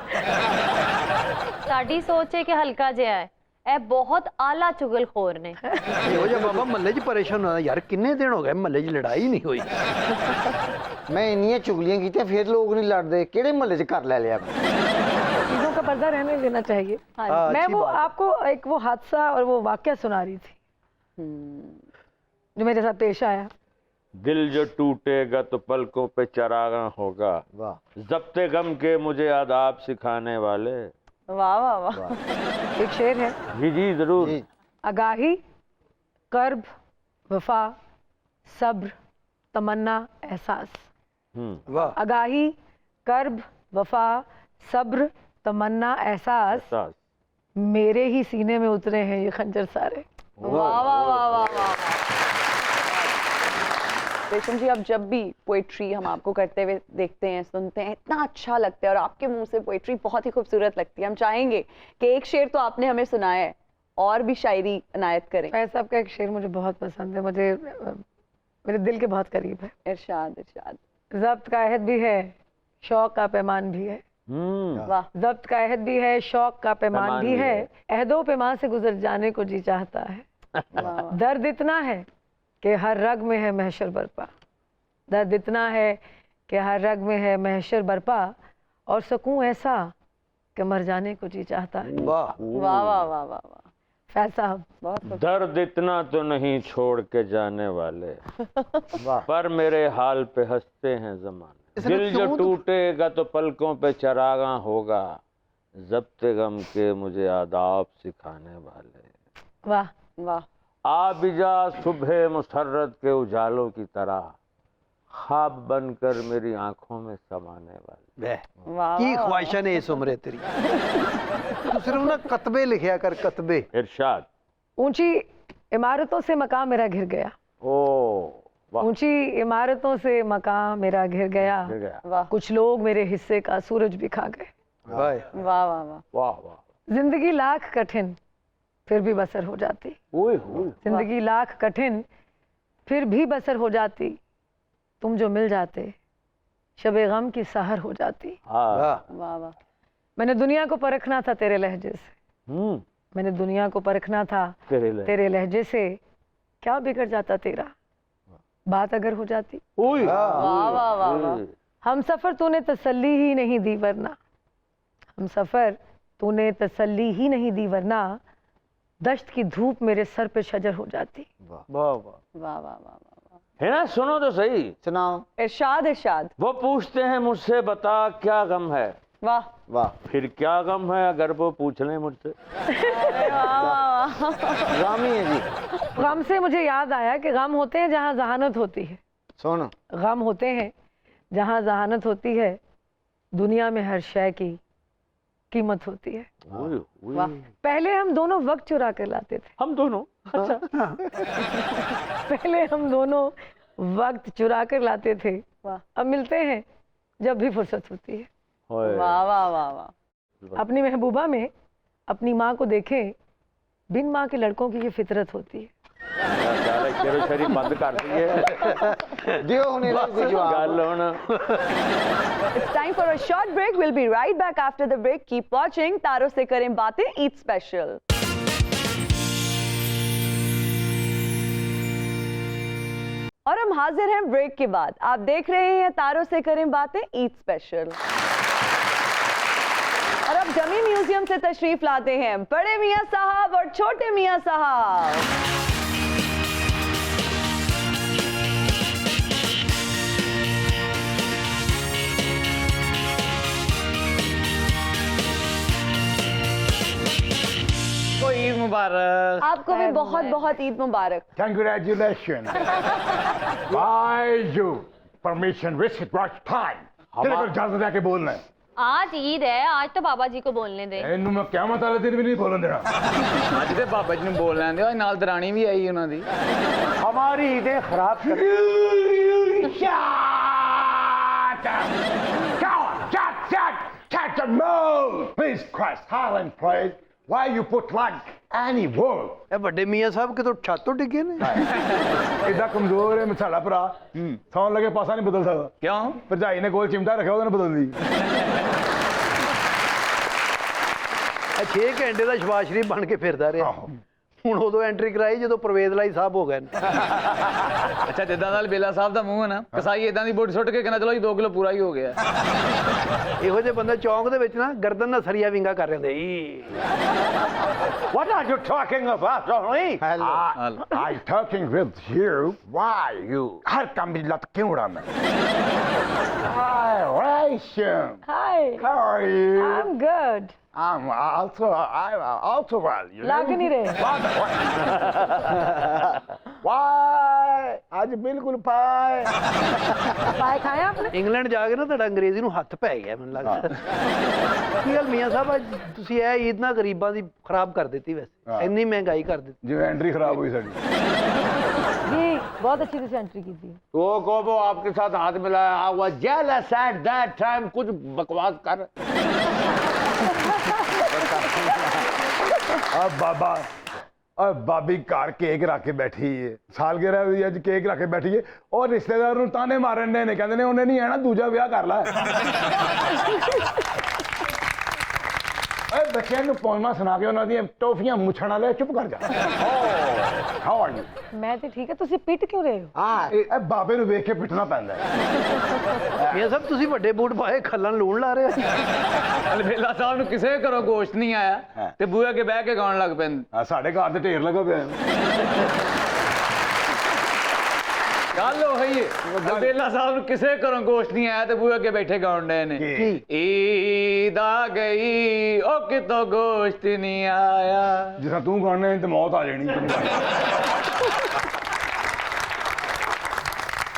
ਸਾਡੀ ਸੋਚ ਹੈ ਕਿ ਹਲਕਾ ਜਿਹਾ ਹੈ, ਇਹ ਬਹੁਤ ਆਲਾ ਚੁਗਲਖੋਰ ਨੇ। ਇਹੋ ਜਿਹਾ ਬਾਬਾ ਮਹੱਲੇ 'ਚ ਪਰੇਸ਼ਾਨ ਹੋਇਆ ਯਾਰ, ਕਿੰਨੇ ਦਿਨ ਹੋ ਗਏ ਮਹੱਲੇ 'ਚ ਲੜਾਈ ਨਹੀਂ ਹੋਈ। मैं इन्नियां चुगलियां की फिर लोग नहीं लड़ते, केड़े महल्ले च घर ले लिया। चीजों का पर्दा रहने देना चाहिए। मैं वो आपको एक वो हादसा और वो वाकया सुना रही थी जो मेरे साथ पेश आया। दिल जो टूटेगा तो पलकों पे चरागा होगा, जब्ते गम के मुझे आदाब सिखाने वाले। वाह वाह वाह। एक शेर है, जी जी जरूर। आगाही, कर्ब, वफा, सब्र, तमन्ना, एहसास। वाह। आगाही, कर्ब, वफा, सब्र, तमन्ना, एहसास, मेरे ही सीने में उतरे हैं ये खंजर सारे। वाह वाह वाह वाह वाह। रेशम जी, अब जब भी पोइट्री हम आपको करते हुए देखते हैं, सुनते हैं, इतना अच्छा लगता है और आपके मुंह से पोइट्री बहुत ही खूबसूरत लगती है। हम चाहेंगे कि एक शेर तो आपने हमें सुनाया है, और भी शायरी इनायत करें। फैज साहब का एक शेर मुझे बहुत पसंद है, मुझे मेरे दिल के बहुत करीब है। इरशाद इरशाद। ज़ब्त का अहद भी है, शौक का पैमान भी है। वाह। ज़ब्त का अहद भी है, शौक का पैमान भी है, अहदो पैमान से गुजर जाने को जी चाहता है। दर्द इतना है कि हर रग में है महशर बरपा, दर्द इतना है कि हर रग में है महशर बरपा, और सकून ऐसा कि मर जाने को जी चाहता है। वाह वाह वाह वाह वाह वाह। फैज साहब, बहुत दर्द इतना तो नहीं छोड़ के जाने वाले, पर मेरे हाल पे हंसते हैं जमाने। दिल जो टूटेगा तो पलकों पे चरागा होगा, जब्ते गम के मुझे आदाब सिखाने वाले। वाह वाह। आबिजा सुबह मुसर्रत के उजालों की तरह, ख्वाब बनकर मेरी आंखों में समाने वाले। वाह की ख्वाहिशां ने इस उम्र तेरी। तू सिर्फ ना कतबे लिखिया कर, कतबे। इरशाद। ऊंची इमारतों से मकान मेरा घिर गया। ओ वाह। ऊंची इमारतों से मकान मेरा घिर गया, गिर गया। वाह कुछ लोग मेरे हिस्से का सूरज भी खा गए। वाह वाह वाह वाह। वाह वाह। जिंदगी लाख कठिन फिर भी बसर हो जाती, ओए होए। जिंदगी लाख कठिन फिर भी बसर हो जाती, तुम जो मिल जाते शबे गम की सहर हो जाती। हाँ। वाह वाह। मैंने दुनिया को परखना था तेरे लहजे से, मैंने दुनिया को परखना था तेरे तेरे लहजे से, क्या बिगड़ जाता तेरा, बात अगर हो जाती। ओए वाह वाह वाह वाह। हम सफर तूने तसल्ली ही नहीं दी वरना, हम सफर तूने तसल्ली ही नहीं दी वरना, दश्त की धूप मेरे सर पे शजर हो जाती। वाह वाह वाह वाह वाह वाह। है ना, सुनो तो सही। सुनाओ। इरशाद इरशाद। वो पूछते हैं मुझसे बता क्या गम है, वाह वाह। फिर क्या गम है अगर वो पूछ लें मुझसे। अरे वाह वाह वाह। गामी है जी। गम से मुझे याद आया कि गम होते हैं जहाँ जहानत होती है, सुन। गम होते हैं जहाँ जहानत होती है, दुनिया में हर शय की कीमत होती है। ओए, ओए। वाह। पहले हम दोनों वक्त चुरा कर लाते थे, हम दोनों। अच्छा। पहले हम दोनों वक्त चुरा कर लाते थे, वाह। अब मिलते हैं जब भी फुर्सत होती है। ओए। वाह वाह वाह वाह। अपनी महबूबा में अपनी माँ को देखें, बिन माँ के लड़कों की ये फितरत होती है। केरो शरीफ बंद कर दिए। दियो उन्हें कोई जवाब। गल होना। It's time for a short break. We'll be right back after the break. Keep watching. तारों से करें बातें ईद स्पेशल। और हम हाजिर हैं ब्रेक के बाद। आप देख रहे हैं तारों से करें बातें ईद स्पेशल। और अब जमी म्यूजियम से तशरीफ लाते हैं बड़े मियां साहब और छोटे मियां साहब। ईद मुबारक। आपको भी बहुत बहुत ईद मुबारक। Congratulations. By you. Permission, wish it was time. तेरे को इजाजत है कि बोलना है। आज ईद है, आज तो बाबा जी को बोलने दे। ਇਹਨੂੰ ਮੈਂ ਕਿਆਮਤ ਵਾਲੇ ਦਿਨ ਵੀ ਨਹੀਂ ਬੋਲਣ ਦੇਣਾ। ਅੱਜ ਤੇ ਬਾਬਾ ਜੀ ਨੂੰ ਬੋਲ ਲੈਂਦੇ ਓਏ, ਨਾਲ ਦਰਾਣੀ ਵੀ ਆਈ ਉਹਨਾਂ ਦੀ। हमारी ईदें खराब कर Shut your mouth! Please Christ, Highland praise. Why you put like any word? ਇਹ ਵੱਡੇ ਮੀਆਂ ਸਾਹਿਬ ਕਿਤੋਂ ਛੱਤ ਤੋਂ ਡਿੱਗੇ ਨੇ? ਇਦਾਂ ਕਮਜ਼ੋਰ ਹੈ ਸਾਡਾ ਭਰਾ ਸੌਣ ਲੱਗੇ ਪਾਸਾ ਨਹੀਂ ਬਦਲ ਸਕਦਾ। ਕਿਉਂ? ਭਰਜਾਈ ਨੇ ਕੋਲ ਚਿਮਟਾ ਰੱਖਿਆ ਉਹਦੇ ਨਾਲ ਬਦਲਦੀ। ਇਹ 6 ਘੰਟੇ ਦਾ ਸ਼ਬਾਸ਼ ਸ਼ਰੀਫ ਬਣ ਕੇ ਫਿਰਦਾ ਰਿਹਾ। ਹੁਣ ਉਦੋਂ ਐਂਟਰੀ ਕਰਾਈ ਜਦੋਂ ਪ੍ਰਵੇਦ ਲਈ ਸਾਹਿਬ ਹੋ ਗਏ ਨੇ। ਅੱਛਾ, ਜਿੱਦਾਂ ਨਾਲ ਬੇਲਾ ਸਾਹਿਬ ਦਾ ਮੂੰਹ ਹੈ ਨਾ, ਕਸਾਈ ਇਦਾਂ ਦੀ ਬੋਟੀ ਸੁੱਟ ਕੇ ਕਹਿੰਦਾ ਚਲੋ ਜੀ 2 ਕਿਲੋ ਪੂਰਾ ਹੀ ਹੋ ਗਿਆ। ਇਹੋ ਜਿਹੇ ਬੰਦੇ ਚੌਂਕ ਦੇ ਵਿੱਚ ਨਾ ਗਰਦਨ ਨਾਲ ਸਰੀਆ ਵਿੰਗਾ ਕਰ ਰਹੇ ਹੁੰਦੇ ਈ। What are you talking about, Johnny? Hello. I'm talking with you. Why you? हर काम में लत क्यों उड़ाना? Hi, Rachel. Hi. How are you? I'm good. I'm also well. You लाग नहीं रहे। Why? आज बिल्कुल पाए। पाए खाए आपने? ਇੰਗਲੈਂਡ ਜਾ ਕੇ ਨਾ ਤੁਹਾਡਾ ਅੰਗਰੇਜ਼ੀ ਨੂੰ ਹੱਥ ਪੈ ਗਿਆ ਮੈਨੂੰ ਲੱਗਦਾ। ਕੀ ਗੱਲ ਮੀਆਂ ਸਾਹਿਬ, ਅੱਜ ਤੁਸੀਂ ਇਹ ਈਦ ਨਾਲ ਗਰੀਬਾਂ ਦੀ ਖਰਾਬ ਕਰ ਦਿੱਤੀ ਵੈਸੇ, ਇੰਨੀ ਮਹਿੰਗਾਈ ਕਰ ਦਿੱਤੀ। ਜਿਵੇਂ एंट्री खराब हुई साड़ी। जी बहुत अच्छी तरह से एंट्री की थी। वो आपके साथ हाथ मिलाया, I was jealous at that time। कुछ बकवास कर। अब बाबा और बाबी कार केक रख के बैठी है, सालगिरह दी अज केक रख के बैठी है और रिश्तेदार नूं ताने मारन दे ने, कहंदे ने उन्हें नहीं आना, दूजा ब्याह कर ला। बच्चों नूं पोएमां सुना के उन्हां दी टॉफियां मुछण वाले चुप कर जा। How are you? मैं तो ठीक है, तुसी पिट क्यों रहे हो? हां, बाबे नूं वेख के पिटना पैंदा है। ਮੀਆਂ ਸਾਹਿਬ ਤੁਸੀਂ ਵੱਡੇ ਬੂਟ ਪਾਏ, ਖੱਲਣ ਲੂਣ ਲਾ ਰਹੇ ਹੋ। ਬੇਲਾ ਸਾਹਿਬ ਨੂੰ ਕਿਸੇ ਘਰੋਂ ਗੋਸ਼ਤ ਨਹੀਂ ਆਇਆ ਤੇ ਬੂਹੇ ਅੱਗੇ ਬਹਿ ਕੇ ਗਾਉਣ ਲੱਗ ਪੈਂਦੇ। ਸਾਡੇ ਘਰ ਤੇ ਢੇਰ ਲੱਗਾ ਪਿਆ। ਗੱਲ ਉਹੀ ਹੈ, ਬੇਲਾ ਸਾਹਿਬ ਨੂੰ ਕਿਸੇ ਘਰੋਂ ਗੋਸ਼ਤ ਨਹੀਂ ਆਇਆ ਤੇ ਬੂਹੇ ਅੱਗੇ ਬੈਠੇ ਗਾਉਣ ਡਏ ਨੇ। ਈਦ ਆ ਗਈ ਉਹ ਕਿਤੋਂ ਗੋਸ਼ਤ ਨਹੀਂ ਆਇਆ। ਜਿਸ ਤੂੰ ਗਾਣੇ ਤੇ ਮੌਤ ਆ ਜਾਣੀ।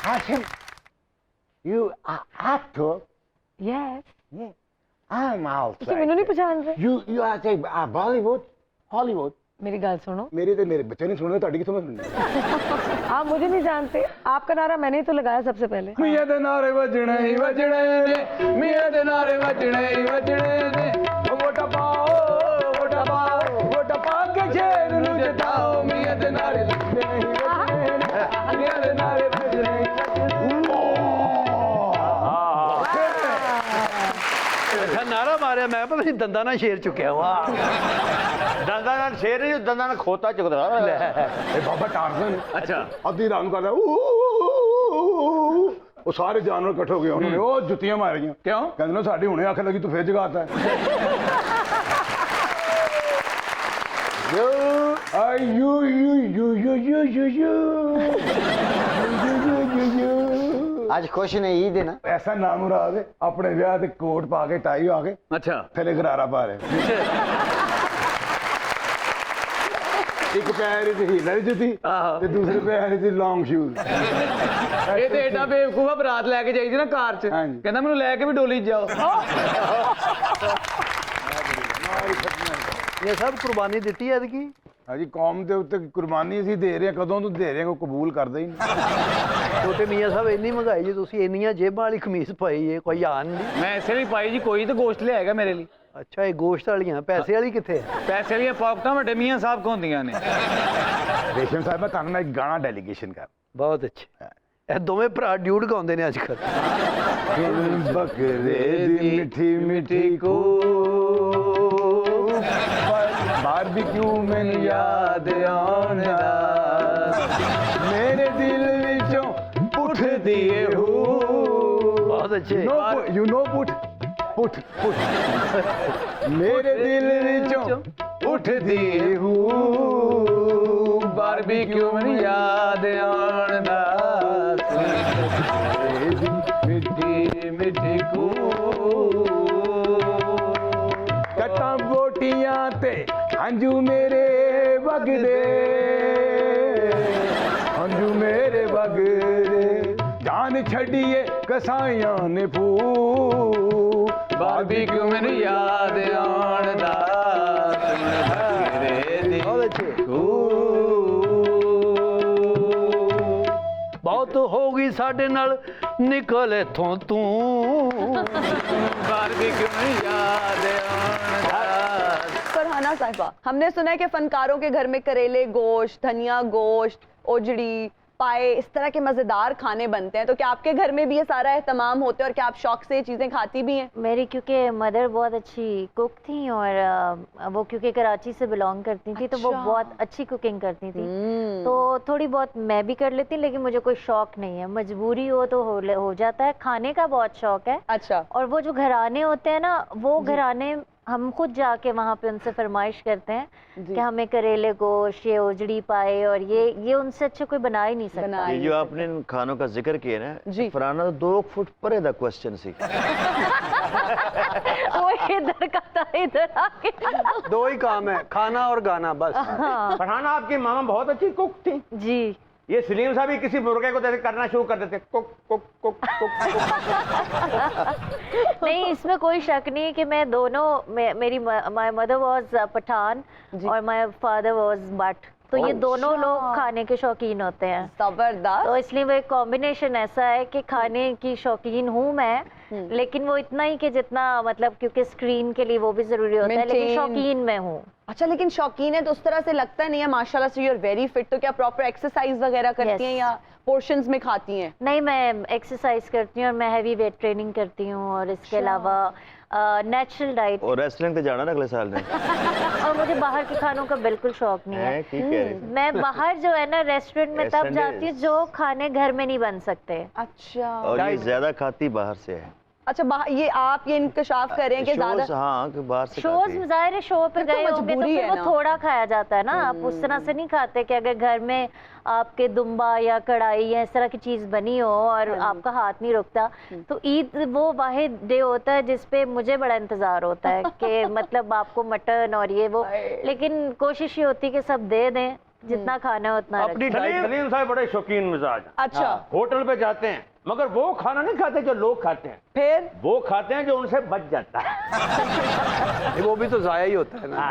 Hashim, you are actor. Yes. Yeah. I'm also. ਤੁਸੀਂ ਮੈਨੂੰ ਨਹੀਂ ਪਛਾਣ ਰਹੇ? You are saying Bollywood, Hollywood. मेरी गल सुनो। मेरे तो मेरे बच्चे ने सुने, ਤੁਹਾਡੀ ਕਿਥੋਂ ਮੈਂ ਸੁਣਨੀ? आप मुझे नहीं जानते, आपका नारा मैंने ही तो लगाया सबसे पहले। ਮੀਆਂ ਦੇ ਨਾਰੇ ਵੱਜਣੇ ਹੀ ਵੱਜਣੇ ਨੇ, ਮੀਆਂ ਦੇ ਨਾਰੇ ਵੱਜਣੇ ਹੀ ਵੱਜਣੇ ਨੇ, ਵੋਟਾਂ ਪਾਓ ਵੋਟਾਂ ਪਾ ਕੇ ਸ਼ੇਰ ਨੂੰ ਜਿਤਾਓ, ਮੀਆਂ ਦੇ ਨਾਰੇ ਵੱਜਣੇ ਹੀ ਵੱਜਣੇ ਨੇ, ਮੀਆਂ ਦੇ ਨਾਰੇ ਵੱਜਣੇ ਹੀ ਵੱਜਣੇ ਨੇ। ਨਾਰਾ ਮਾਰਿਆ, ਮੈਂ ਪਤਾ ਨਹੀਂ ਦੰਦਾਂ ਨਾਲ ਸ਼ੇਰ ਚੁੱਕਿਆ। ਵਾਹ, ਦੰਦਾਂ ਨਾਲ ਸ਼ੇਰ ਨਹੀਂ, ਦੰਦਾਂ ਨਾਲ ਖੋਤਾ ਚੁੱਕਦਾ। ਇਹ ਬਾਬਾ ਟਾਰਜ਼ਨ। ਅੱਛਾ, ਅੱਧੀ ਰਾਤ ਨੂੰ ਕਰਦਾ ਉਹ ਸਾਰੇ ਜਾਨਵਰ ਇਕੱਠੇ ਹੋ ਗਏ ਉਹਨਾਂ ਨੇ ਉਹ ਜੁੱਤੀਆਂ ਮਾਰੀਆਂ ਕਿਉਂ? ਕਹਿੰਦੇ ਨਾ ਸਾਡੀ ਹੁਣੇ ਅੱਖ ਲੱਗੀ ਤੂੰ ਫੇਰ ਜਗਾਤਾ ਹੈ ਅੱਜ ਖੁਸ਼ ਨੇ ਈਦ ਹੈ ਨਾ ਐਸਾ ਨਾਮ ਮੁਰਾਦ ਹੈ ਆਪਣੇ ਵਿਆਹ ਤੇ ਕੋਟ ਪਾ ਕੇ ਟਾਈ ਆ ਕੇ ਅੱਛਾ ਫਿਰ ਗਰਾਰਾ ਪਾ ਰਹੇ ਇੱਕ ਪੈਰ ਤੇ ਹੀਲਰ ਜੁੱਤੀ ਆਹੋ। ਤੇ ਦੂਸਰੇ ਪੈਰ ਤੇ ਲੌਂਗ ਸ਼ੂਜ਼ ਇਹ ਤੇ ਏਡਾ ਬੇਵਕੂਫ ਆ ਬਰਾਤ ਲੈ ਕੇ ਜਾਈਦੀ ਨਾ ਕਾਰ 'ਚ ਹਾਂਜੀ। ਕਹਿੰਦਾ ਮੈਨੂੰ ਲੈ ਕੇ ਵੀ ਡੋਲੀ 'ਚ ਜਾਓ ਇਹ ਸਭ ਕੁਰਬਾਨੀ ਦਿੱਤੀ ਹੈ ਕਿ ਹਾਂਜੀ ਕੌਮ ਦੇ ਉੱਤੇ ਕੁਰਬਾਨੀ ਅਸੀਂ ਦੇ ਰਹੇ ਹਾਂ ਕਦੋਂ ਤੋਂ ਦੇ ਰਹੇ ਹਾਂ ਕੋਈ ਕਬੂਲ ਕਰਦਾ ਹੀ ਨਹੀਂ ਛੋਟੇ ਮੀਆਂ ਸਾਹਿਬ ਇੰਨੀ ਮਹਿੰਗਾਈ ਜੀ ਤੁਸੀਂ ਇੰਨੀਆਂ ਜੇਬਾਂ ਵਾਲੀ ਕਮੀਜ਼ ਪਾਈ ਹੈ ਕੋਈ ਆਨ ਨਹੀਂ ਮੈਂ ਇਸੇ ਲਈ ਪਾਈ ਜੀ ਕੋਈ ਤਾਂ ਗੋਸ਼ਤ ਲਿਆਏਗਾ ਮੇਰੇ ਲਈ ਅੱਛਾ ਇਹ ਗੋਸ਼ਤ ਵਾਲੀਆਂ ਪੈਸੇ ਵਾਲੀ ਕਿੱਥੇ ਹੈ ਪੈਸੇ ਵਾਲੀਆਂ ਪੌਕਟਾਂ ਵੱਡੇ ਮੀਆਂ ਸਾਹਿਬ ਕੋ ਹੁੰਦੀਆਂ ਨੇ ਰੇਸ਼ਮ ਸਾਹਿਬ ਮੈਂ ਤੁਹਾਨੂੰ ਨਾ ਇੱਕ ਗਾਣਾ ਡੈਲੀਗੇਸ਼ਨ ਕਰ ਬਹੁਤ ਅੱਛਾ ਇਹ ਦੋਵੇਂ ਭਰਾ ਡਿਊਟ ਗਾਉਂਦੇ ਨੇ ਅੱਜ ਕੱਲ ਬਕਰੇ ਦੀ ਮਿੱਠੀ ਮਿੱਠੀ ਕੋ ਬਾਰਬੀਕਿਊ ਮੈਨੂੰ ਯਾਦ ਆਉਂਦਾ ਮੇਰੇ ਦਿਲ ਵਿੱਚੋਂ ਉੱਠਦੀ ਏ ਹੂ ਬਹੁਤ ਅੱਛੇ ਯੂ ਨੋ ਪੁੱਟ ਮੇਰੇ ਦਿਲ ਵਿੱਚੋਂ ਉੱਠਦੀ ਏ ਹੂ ਬਾਰਬੀਕਿਊ ਮੈਨੂੰ ਯਾਦ ਆਉਂਦਾ ਮਿੱਠੀ ਮਿੱਠੀ ਕੂ ਕਟਾਂ ਬੋਟੀਆਂ ਤੇ ਹੰਝੂ ਮੇਰੇ ਵਗਦੇ ਹੰਝੂ ਮੇਰੇ ਵਗਦੇ ਜਾਨ ਛੱਡੀਏ ਕਸਾਈਆਂ ਨੇ ਫੂ ਬਾਰਬੀਕਿਊ ਮੈਨੂੰ ਯਾਦ ਆਉਂਦਾ ਤੇਰੇ ਦੀ ਬਹੁਤ ਅੱਛੇ ਬਹੁਤ ਹੋ ਗਈ ਸਾਡੇ ਨਾਲ ਨਿਕਲ ਇਥੋਂ ਤੂੰ बारबेक्यू में याद आना फरहाना साहिबा, हमने सुना है कि फनकारों के घर में करेले गोश्त, धनिया गोश्त, ओजड़ी, पाए, इस तरह के मज़ेदार खाने बनते हैं, तो क्या आपके घर में भी ये सारा एहतमाम होते हैं और क्या आप शौक से ये चीज़ें खाती भी हैं? मेरी क्योंकि मदर बहुत अच्छी कुक थी और वो क्योंकि कराची से बिलोंग करती थी तो वो बहुत अच्छी कुकिंग करती थी तो थोड़ी बहुत मैं भी कर लेती लेकिन मुझे कोई शौक नहीं है, मजबूरी हो तो हो जाता है। खाने का बहुत शौक है। अच्छा। और वो जो घराने होते हैं ना वो घराने हम खुद जाके वहाँ पे उनसे फरमाइश करते हैं कि हमें करेले गोश्त, ये ओजड़ी पाए और ये उनसे अच्छे कोई बना ही नहीं सकता। ये जो आपने इन खानों का जिक्र किया ना फरहाना तो 2 फुट परे दा क्वेश्चन सी वो इधर का था इधर आके 2 ही काम है, खाना और गाना बस। फरहाना आपकी मामा बहुत अच्छी कुक थी जी। ये सलीम साहब ही किसी मुर्गे को जैसे करना शुरू कर देते कुक कुक कुक कुक नहीं इसमें कोई शक नहीं कि मैं दोनों मेरी माय मदर वाज पठान और माय फादर वाज भट्ट तो ये दोनों लोग खाने के शौकीन होते हैं। जबरदस्त। तो इसलिए वो एक कॉम्बिनेशन ऐसा है कि खाने की शौकीन हूँ मैं लेकिन वो इतना ही कि जितना मतलब क्योंकि स्क्रीन के लिए वो भी जरूरी होता है लेकिन शौकीन मैं हूँ। अच्छा, लेकिन शौकीन है तो उस तरह से लगता नहीं है माशाल्लाह से, यू आर वेरी फिट, तो क्या प्रॉपर एक्सरसाइज वगैरह करती हैं या पोर्शंस में खाती हैं? नहीं मैं एक्सरसाइज करती हूँ और मैं हैवी वेट ट्रेनिंग करती हूँ और इसके अलावा नेचुरल डाइट और रेस्टोरेंट पे जाना ना अगले साल में और मुझे बाहर के खानों का बिल्कुल शौक नहीं है। ठीक है मैं बाहर जो है ना रेस्टोरेंट में तब जाती हूँ जो खाने घर में नहीं बन सकते। अच्छा। और ये ज्यादा खाती बाहर से है। अच्छा, ये आप ये इंकशाफ कर रहे हैं कि ज्यादा हाँ कि बाहर से शोज ज़ाहिर है शो पे गए होंगे तो फिर वो थोड़ा खाया जाता है ना, आप उस तरह से नहीं खाते कि अगर घर में आपके दुम्बा या कढ़ाई या इस तरह की चीज़ बनी हो और आपका हाथ नहीं रुकता तो ईद वो वाहिद डे होता है जिसपे मुझे बड़ा इंतज़ार होता है कि मतलब आपको मटन और ये वो, लेकिन कोशिश ये होती है कि सब दे दें जितना खाना है उतना अपनी सलीम साहब बड़े शौकीन मिजाज। अच्छा। होटल पे जाते हैं मगर वो खाना नहीं खाते जो लोग खाते हैं, फिर वो खाते हैं जो उनसे बच जाता है वो भी तो जाया ही होता है ना।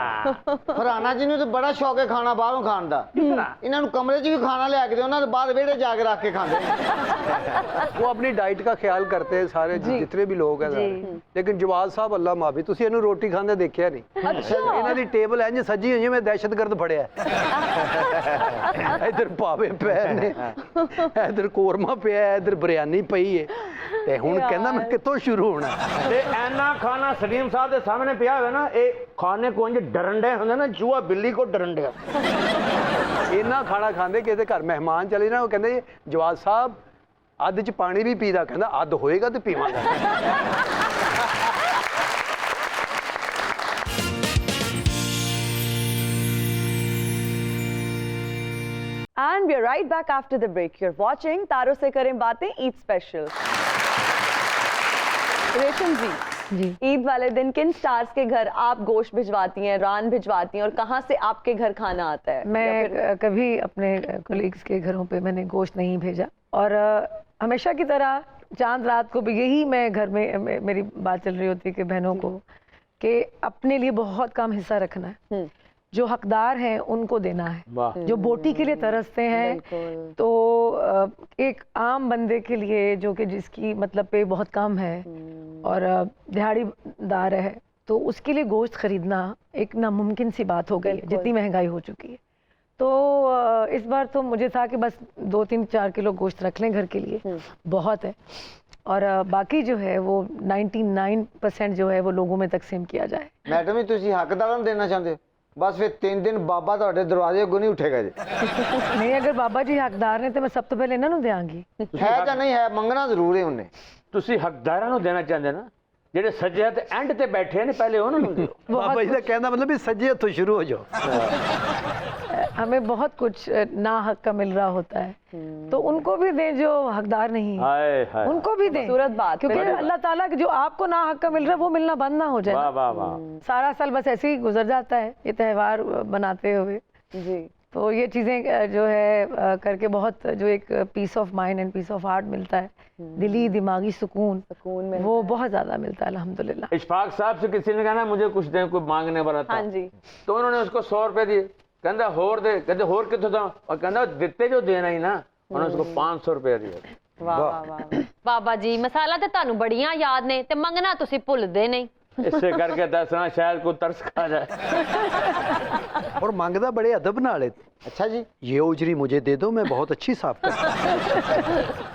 फरहाना जी ने तो बड़ा शौक है खाना बाहरों खान का, इन्हां नूं कमरे 'च भी खाना लिया के दो ना बाहर वेड़े जाके रख के खाते वो अपनी डाइट का ख्याल करते हैं सारे जितने भी लोग हैं सारे। लेकिन जवाद साहब अल्लाह माफी तुसी इन्हू रोटी खांदे देखिया नहीं। अच्छा। इन्हां दी टेबल इंज सजी हुई मैं दहशतगर्द फड़िया इधर पावे पे ने इधर कोरमा पिया इधर बिरयानी पई है ते हुण कहंदा मैं कितों शुरू होना ते ऐना खाना सलीम साहब के सामने पिया हुआ ना ये खाने को इंज डरंडे होंदे ना चूहा बिल्ली को डरंडे इन्ना खाना खांदे कि घर मेहमान चले ना वो कहंदे जवाद साहब ਅੱਧ ਚ ਪਾਣੀ ਵੀ ਪੀਦਾ, ਕਹਿੰਦਾ ਅੱਧ ਹੋਏਗਾ ਤੇ ਪੀਵਾਂਗਾ। And we are right back after the break. You're watching तारों से करें बातें ईद स्पेशल। रेशम जी, ईद वाले दिन किन स्टार्स के घर आप गोश्त भिजवाती हैं, रान भिजवाती हैं, और कहाँ से आपके घर खाना आता है? मैं कभी अपने कोलीग्स के घरों पे मैंने गोश्त नहीं भेजा, और हमेशा की तरह चांद रात को भी यही मैं घर में मेरी बात चल रही होती है कि बहनों को कि अपने लिए बहुत कम हिस्सा रखना है, जो हकदार हैं उनको देना है, जो बोटी के लिए तरसते हैं तो एक आम बंदे के लिए जो कि जिसकी मतलब पे बहुत कम है और दिहाड़ीदार है, तो उसके लिए गोश्त खरीदना एक नामुमकिन सी बात हो गई है, जितनी महंगाई हो चुकी है। तो इस बार तो मुझे था कि बस 2-3-4 किलो गोश्त रख लें घर के लिए, बहुत है, और बाकी जो है वो 99% जो है वो लोगों में तकसीम किया जाए। मैडम जी तुसी हकदारां नूं देना चाहते हो, बस फिर 3 दिन बाबा तुहाडे दरवाजे अगों नहीं उठेगा जी। नहीं, अगर बाबा जी हकदार ने तो मैं सब तो पहले इन्हां नूं देंगी। है या नहीं है, मंगना जरूर है उन्हें। ਤੁਸੀਂ ਹੱਕਦਾਰਾਂ ਨੂੰ ਦੇਣਾ ਚਾਹੁੰਦੇ ਨਾ, ਜਿਹੜੇ ਸੱਜੇ ਤੇ ਐਂਡ ਤੇ ਬੈਠੇ ਨੇ, ਪਹਿਲੇ ਉਹਨਾਂ ਨੂੰ ਦਿਓ। ਬਾਬਾ ਜੀ ਦਾ ਕਹਿੰਦਾ ਮਤਲਬ ਵੀ ਸੱਜੇ ਹੱਥੋਂ ਸ਼ੁਰੂ ਹੋ ਜਾਓ। हमें बहुत कुछ ना हक का मिल रहा होता है, तो उनको भी दें जो हकदार नहीं है, उनको भी दें, खूबसूरत बात, क्योंकि अल्लाह ताला जो आपको ना हक का मिल रहा है वो मिलना बंद ना हो जाए। वाह वाह वाह। सारा साल बस ऐसे ही गुजर जाता है ये त्यौहार बनाते हुए जी। तो ये चीज़ें जो है करके बहुत जो एक peace of mind and peace of heart मिलता है, दिली दिमागी सुकून वो बहुत ज़्यादा मिलता है अल्हम्दुलिल्लाह। इशफाक साहब से किसी ने कहा मुझे कुछ दें, कोई मांगने वाला था, हाँ जी, तो उन्होंने उसको 100 रुपए दिए, कहता होर दे, कहते होर कितों दा, और कहता दिते जो देना ही ना, उन्होंने उसको 500 रुपए दिए। वाह वाह वाह। बाबा जी मसाला ते ਤੁਹਾਨੂੰ ਬੜੀਆਂ याद ने ते मंगना ਤੁਸੀਂ ਭੁੱਲਦੇ नहीं। इससे करके दसना शायद कोई तरस खा जाए। और मांगदा बड़े अदब नाल है। अच्छा जी, ये उजरी मुझे दे दो, मैं बहुत अच्छी साफ कर।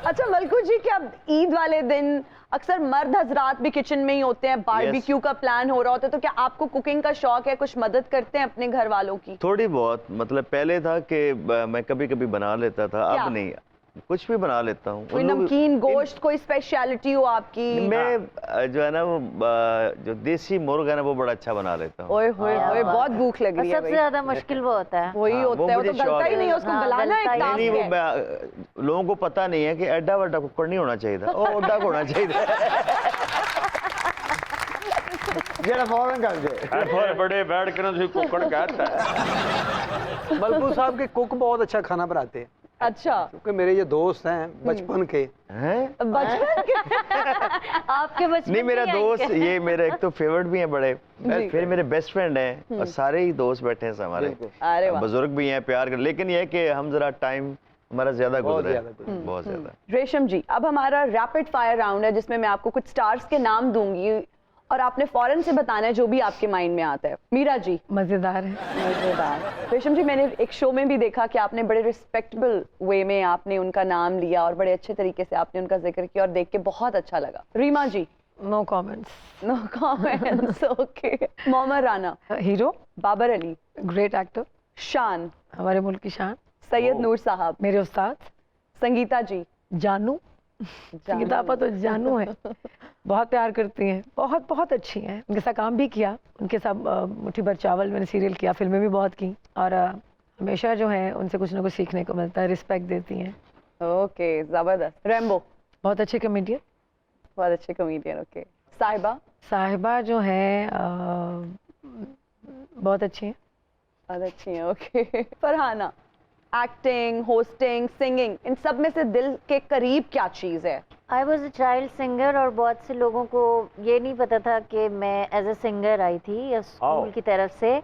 अच्छा मलकू जी, क्या ईद वाले दिन अक्सर मर्द हजरात भी किचन में ही होते हैं, बारबेक्यू का प्लान हो रहा होता है, तो क्या आपको कुकिंग का शौक है, कुछ मदद करते हैं अपने घर वालों की? थोड़ी बहुत, मतलब पहले था कि मैं कभी कभी बना लेता था, अब नहीं, कुछ भी बना लेता हूँ। कोई नमकीन गोश्त, कोई स्पेशलिटी हो आपकी? मैं जो है ना वो जो देसी मुर्ग है ना वो बड़ा अच्छा बना लेता हूँ। ओए होए होए, बहुत भूख लग रही है। सबसे ज्यादा मुश्किल वो होता है, वही होता है, वो तो गलता ही नहीं है, उसको गलाना एक टास्क नहीं, वो है। लोगों को पता नहीं है कि एडा वड्डा कुकर नहीं होना चाहिए था, और ओडा होना चाहिए जेड़ा फौरन कर दे। बड़े बैठ कर तुझे कुकड़ कहता है। मलकू साहब के कुक बहुत अच्छा खाना बनाते हैं। अच्छा, क्योंकि मेरे ये दोस्त हैं बचपन के। हैं? बचपन के आपके बचपन नहीं, मेरा के दोस्त ये मेरे एक तो फेवरेट भी हैं बड़े, फिर मेरे बेस्ट फ्रेंड हैं, और सारे ही दोस्त बैठे हैं हमारे, अरे वाह। बुजुर्ग भी हैं, प्यार कर, लेकिन ये है कि हम जरा टाइम हमारा ज्यादा गुजरा है, बहुत ज्यादा। रेशम जी, अब हमारा रैपिड फायर राउंड है जिसमें मैं आपको कुछ स्टार्स के नाम दूंगी और आपने फौरन से बताना है जो भी आपके माइंड में आता है। मीरा जी? मज़ेदार है। मज़ेदार। रेशम जी, मैंने एक शो में भी देखा कि आपने बड़े रिस्पेक्टेबल वे में आपने उनका नाम लिया और बड़े अच्छे तरीके से आपने उनका जिक्र किया और देख के बहुत अच्छा लगा। Reema ji? No comments. No comments, okay. Mohammad Rana? Hero. Babar Ali? Great actor. Shaan? हमारे मुल्क की शान। सैयद नूर साहब? मेरे उस्ताद। संगीता जी? जानू। संगीता आपा तो जानू है, बहुत प्यार करती हैं, बहुत बहुत अच्छी हैं, उनके साथ काम भी किया, उनके साथ मुट्ठी भर चावल मैंने सीरियल किया, फिल्में भी बहुत की, और हमेशा जो है उनसे कुछ ना कुछ सीखने को मिलता है, रिस्पेक्ट देती हैं। ओके, जबरदस्त। रैम्बो? बहुत अच्छे कॉमेडियन। बहुत अच्छे कॉमेडियन, ओके। साहिबा? साहिबा जो है बहुत अच्छी हैं। बहुत अच्छी हैं, okay. Farhana? Acting, hosting, singing, इन सब में से दिल के करीब क्या चीज़ है? I was a child singer, और बहुत से लोगों को ये नहीं पता था कि मैं एज ए सिंगर आई थी या स्कूल की तरफ से।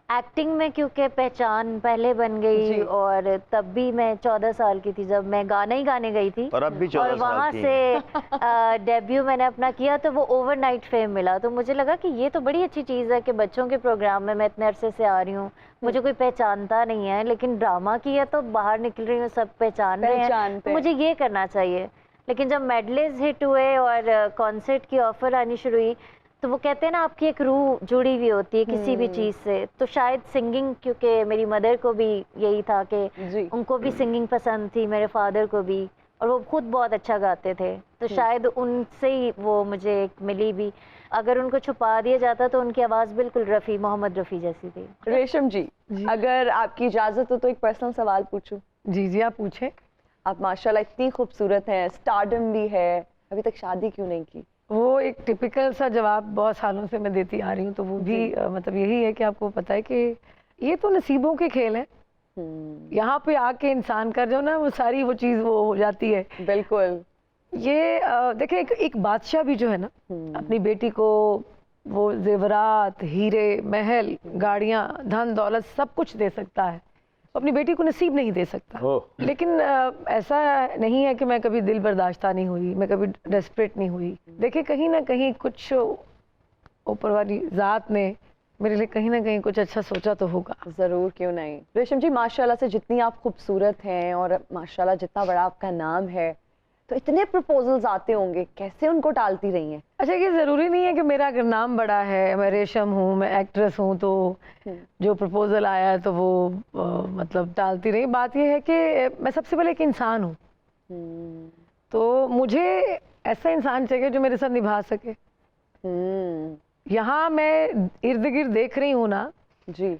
एक्टिंग में क्योंकि पहचान पहले बन गई, और तब भी मैं 14 साल की थी जब मैं गाना ही गाने गई थी, और अब भी 14 और वहाँ से डेब्यू मैंने अपना किया, तो वो ओवरनाइट फेम मिला। तो मुझे लगा कि ये तो बड़ी अच्छी चीज़ है कि बच्चों के प्रोग्राम में मैं इतने अरसे से आ रही हूँ, मुझे कोई पहचानता नहीं है, लेकिन ड्रामा किया तो बाहर निकल रही हूँ, सब पहचान रहे हैं, तो मुझे ये करना चाहिए। लेकिन जब मेडलेज हिट हुए और कॉन्सर्ट की ऑफर आनी शुरू हुई, तो वो कहते हैं ना आपकी एक रूह जुड़ी हुई होती है किसी भी चीज़ से, तो शायद सिंगिंग, क्योंकि मेरी मदर को भी यही था कि उनको भी सिंगिंग पसंद थी, मेरे फादर को भी, और वो खुद बहुत अच्छा गाते थे, तो शायद उनसे ही वो मुझे मिली भी। अगर उनको छुपा दिया जाता तो उनकी आवाज़ बिल्कुल रफ़ी, मोहम्मद रफ़ी जैसी थी। रेशम जी, अगर आपकी इजाज़त हो तो एक पर्सनल सवाल पूछूं? जी जी, आप पूछें। आप माशाल्लाह इतनी खूबसूरत हैं, स्टारडम भी है, अभी तक शादी क्यों नहीं की? वो एक टिपिकल सा जवाब बहुत सालों से मैं देती आ रही हूँ, तो वो भी मतलब यही है कि आपको पता है कि ये तो नसीबों के खेल हैं। यहाँ पे आके इंसान का जो ना वो सारी वो चीज़ वो हो जाती है। बिल्कुल। ये देखिए एक बादशाह भी जो है ना, अपनी बेटी को वो जेवरात, हीरे, महल, गाड़ियाँ, धन दौलत सब कुछ दे सकता है, अपनी बेटी को नसीब नहीं दे सकता। लेकिन ऐसा नहीं है कि मैं कभी दिल बर्दाश्ता नहीं हुई, मैं कभी डेस्परेट नहीं हुई। देखिए कहीं ना कहीं कुछ ऊपर वाली ज़ात ने मेरे लिए कहीं ना कहीं कुछ अच्छा सोचा तो होगा। ज़रूर, क्यों नहीं। रेशम जी, माशाल्लाह से जितनी आप खूबसूरत हैं और माशाल्लाह जितना बड़ा आपका नाम है, तो इतने प्रपोजल्स आते होंगे, कैसे उनको टालती रही हैं? अच्छा, ये ज़रूरी नहीं है कि मेरा अगर नाम बड़ा है, मैं रेशम हूँ, मैं एक्ट्रेस हूँ, तो जो प्रपोजल आया है तो वो मतलब टालती रही। बात ये है कि मैं सबसे पहले एक इंसान हूँ, तो मुझे ऐसा इंसान चाहिए जो मेरे साथ निभा सके। यहाँ मैं इर्द गिर्द देख रही हूँ ना जी,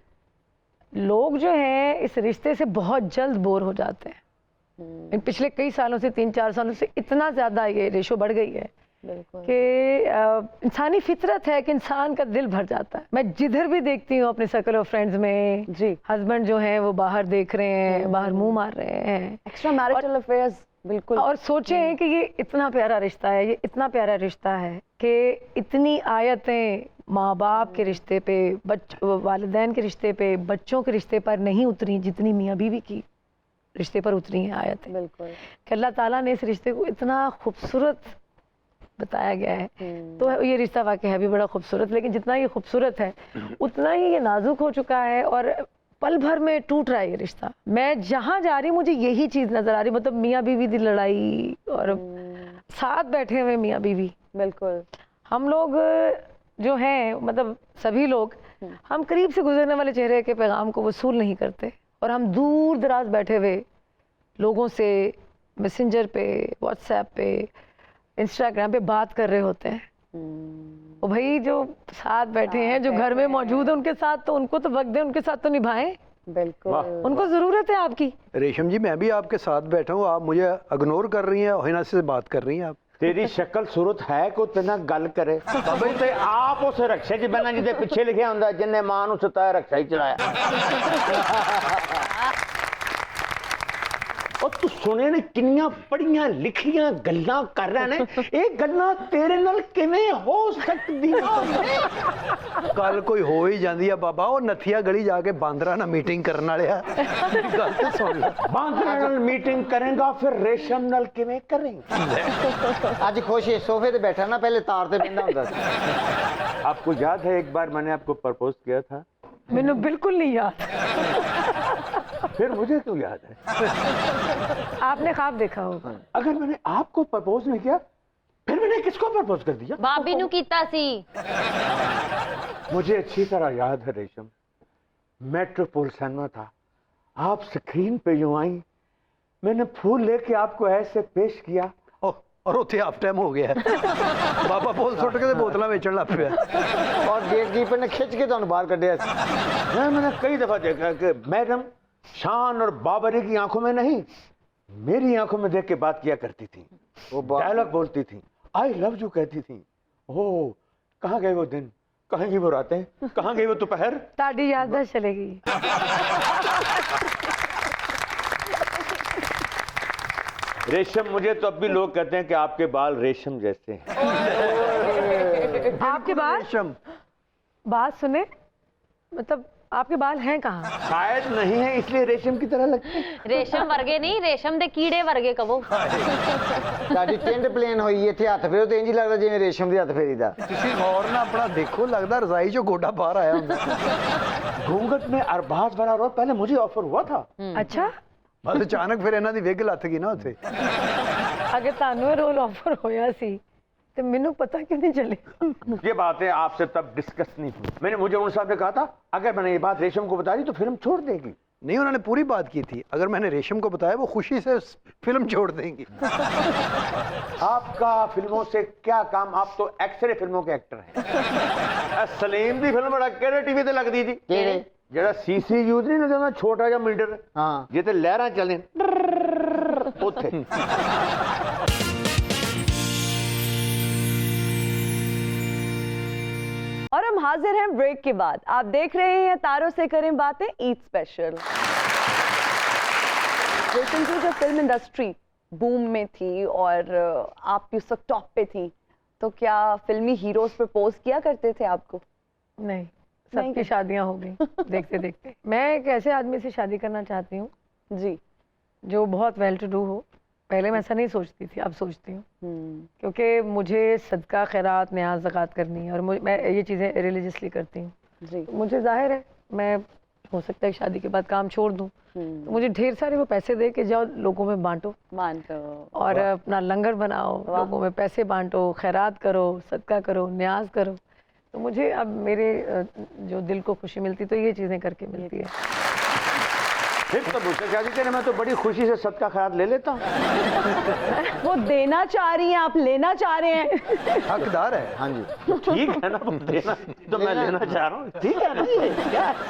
लोग जो हैं इस रिश्ते से बहुत जल्द बोर हो जाते हैं। इन पिछले कई सालों से, 3-4 सालों से इतना ज़्यादा ये रेशो बढ़ गई है कि इंसानी फितरत है कि इंसान का दिल भर जाता है। मैं जिधर भी देखती हूँ अपने सर्कल ऑफ फ्रेंड्स में जी, हस्बैंड जो हैं वो बाहर देख रहे हैं, बाहर मुंह मार रहे हैं, एक्स्ट्रा मैरिटल अफेयर्स। बिल्कुल। और सोचें कि ये इतना प्यारा रिश्ता है, ये इतना प्यारा रिश्ता है कि इतनी आयतें माँ बाप के रिश्ते पे, वालिदैन के रिश्ते पे, बच्चों के रिश्ते पर नहीं उतरी जितनी मियाँ बीवी की रिश्ते पर उतरी हैं आयतें। बिल्कुल। कि अल्लाह ताला ने इस रिश्ते को इतना खूबसूरत बताया गया है, तो ये रिश्ता वाकई है भी बड़ा खूबसूरत। लेकिन जितना ये खूबसूरत है उतना ही ये नाजुक हो चुका है और पल भर में टूट रहा है ये रिश्ता। मैं जहाँ जा रही मुझे यही चीज़ नज़र आ रही, मतलब मियाँ बीवी की लड़ाई और साथ बैठे हुए मियाँ बीवी। बिल्कुल। हम लोग जो हैं, मतलब सभी लोग, हम करीब से गुजरने वाले चेहरे के पैगाम को वसूल नहीं करते और हम दूर दराज बैठे हुए लोगों से मैसेंजर पे, व्हाट्सएप पे, इंस्टाग्राम पे बात कर रहे होते हैं। और भाई जो साथ बैठे हैं, जो घर में मौजूद है, उनके साथ तो उनको तो वक्त दें, उनके साथ तो निभाएं। बिल्कुल। उनको ज़रूरत है आपकी। रेशम जी, मैं भी आपके साथ बैठा हूँ, आप मुझे इग्नोर कर रही हैं, हिना से बात कर रही हैं आप। तेरी शक्ल सूरत है को तेना गल करे भाई, ते आप उस रक्षा च बहना जिदे पिछे लिखिया हुंदा जिन्ने मां नूं सताया रक्षा ही चलाया। और तू सुने ने किन्नियां पढ़ियां लिखियां गल्लां कर रहे ने, ये गल्लां तेरे नाल किवें हो सकदियां ने? कल कोई हो ही जाती है बाबा, वो नथिया गली जाके बांदरा ना मीटिंग करने वाले गल तो सुन ले। बांदरा नाल मीटिंग करेगा फिर रेशम नाल किवें करेंगे? आज खुश है, सोफे पे बैठा ना, पहले तार पे बंदा होता था। आपको याद है एक बार मैंने आपको प्रपोज किया था? मैंने बिल्कुल नहीं याद। फिर मुझे क्यों याद है? आपने ख्वाब देखा होगा। अगर मैंने आपको प्रपोज नहीं किया फिर मैंने किसको प्रपोज कर दिया? भाभी नु कीता सी। मुझे अच्छी तरह याद है रेशम, मेट्रोपोल सिनेमा था, आप स्क्रीन पे यूं आई, मैंने फूल लेके आपको ऐसे पेश किया और उसे हाफ टाइम हो गया बाबा बोल सुट के बोतल बेचन लग पिया और गेट कीपर ने खिंच के तुहानू बाहर कढ़िया। मैंने कई दफा देखा कि मैडम शान और बाबरी की आंखों में नहीं, मेरी आंखों में देख के बात किया करती थी, वो डायलॉग बोलती थी, आई लव यू कहती थी। ओह, कहाँ गए वो दिन, कहाँ गई वो रातें, कहाँ गई वो दोपहर? ताड़ी याददाश्त चलेगी। रेशम, मुझे तो अब भी लोग कहते हैं कि आपके बाल रेशम जैसे हैं। आपके बाल? रेशम, बात सुने, मतलब आपके बाल हैं कहाँ? शायद नहीं है इसलिए रेशम की तरह लगते हैं। रेशम वर्गे नहीं, रेशम दे कीड़े वर्गे कवो। साडी टिंड प्लेन होई इत्थे हत्थ फेरो ते इंज ही लगदा जिवें रेशम दे हत्थ फेरीदा। तुसी गौर ना अपना देखो, लगदा रजाई चो गोडा बाहर आया हुंदा। घूंघट में अरबाज वाला रोल पहले मुझे ऑफर हुआ था। अच्छा, बस अचानक फिर इन्हां दी विग लथ गई ना उत्थे। अगर तानू रोल ऑफर होया सी तो मैनू पता क्यों नहीं चले? ये बातें आपसे तब डिस्कस नहीं हुई। मुझे उन साहब ने कहा था अगर मैंने ये बात रेशम को बता दी तो फिल्म छोड़ देगी। नहीं, उन्होंने पूरी बात की थी। अगर मैंने रेशम को बताया वो खुशी से फिल्म छोड़ देंगी। आपका फिल्मों से क्या काम, आप तो एक्सरे फिल्मों के एक्टर हैं। सलीम दी फिल्म बड़ा केड़े टीवी ते लगदी थी, केड़े जेड़ा सीसी यूज नहीं लगदा छोटा जिहा मीटर, हाँ जे ते लहरां चले उत्थे। और हम हाजिर हैं ब्रेक के बाद। आप देख रहे हैं तारों से करें बातें, ईद स्पेशल। रेशम जी, जब फिल्म इंडस्ट्री बूम में थी और आप भी उस वक्त टॉप पे थी, तो क्या फिल्मी हीरोज प्रपोज किया करते थे आपको? नहीं, सबकी शादियां हो गई देखते देखते। मैं एक ऐसे आदमी से शादी करना चाहती हूँ जी, जो बहुत वेल टू डू हो। पहले मैं ऐसा नहीं सोचती थी, अब सोचती हूँ, क्योंकि मुझे सदका खैरात न्याज ज़कात करनी है और मैं ये चीज़ें रिलीजियसली करती हूँ जी। तो मुझे जाहिर है मैं हो सकता है शादी के बाद काम छोड़ दूँ, तो मुझे ढेर सारे वो पैसे दे के जाओ लोगों में बांटो और अपना लंगर बनाओ, लोगों में पैसे बांटो, खैरात करो, सदका करो, न्याज करो। तो मुझे अब मेरे जो दिल को खुशी मिलती तो ये चीज़ें करके मिलती है। फिर तो मुझसे शादी करने में तो बड़ी खुशी से सबका ख्याल ले लेता हूँ। वो देना चाह रही हैं, आप लेना चाह रहे हैं। हकदार है। हाँ जी, ठीक है ना, वो देना तो मैं लेना चाह रहा हूँ, ठीक है ना।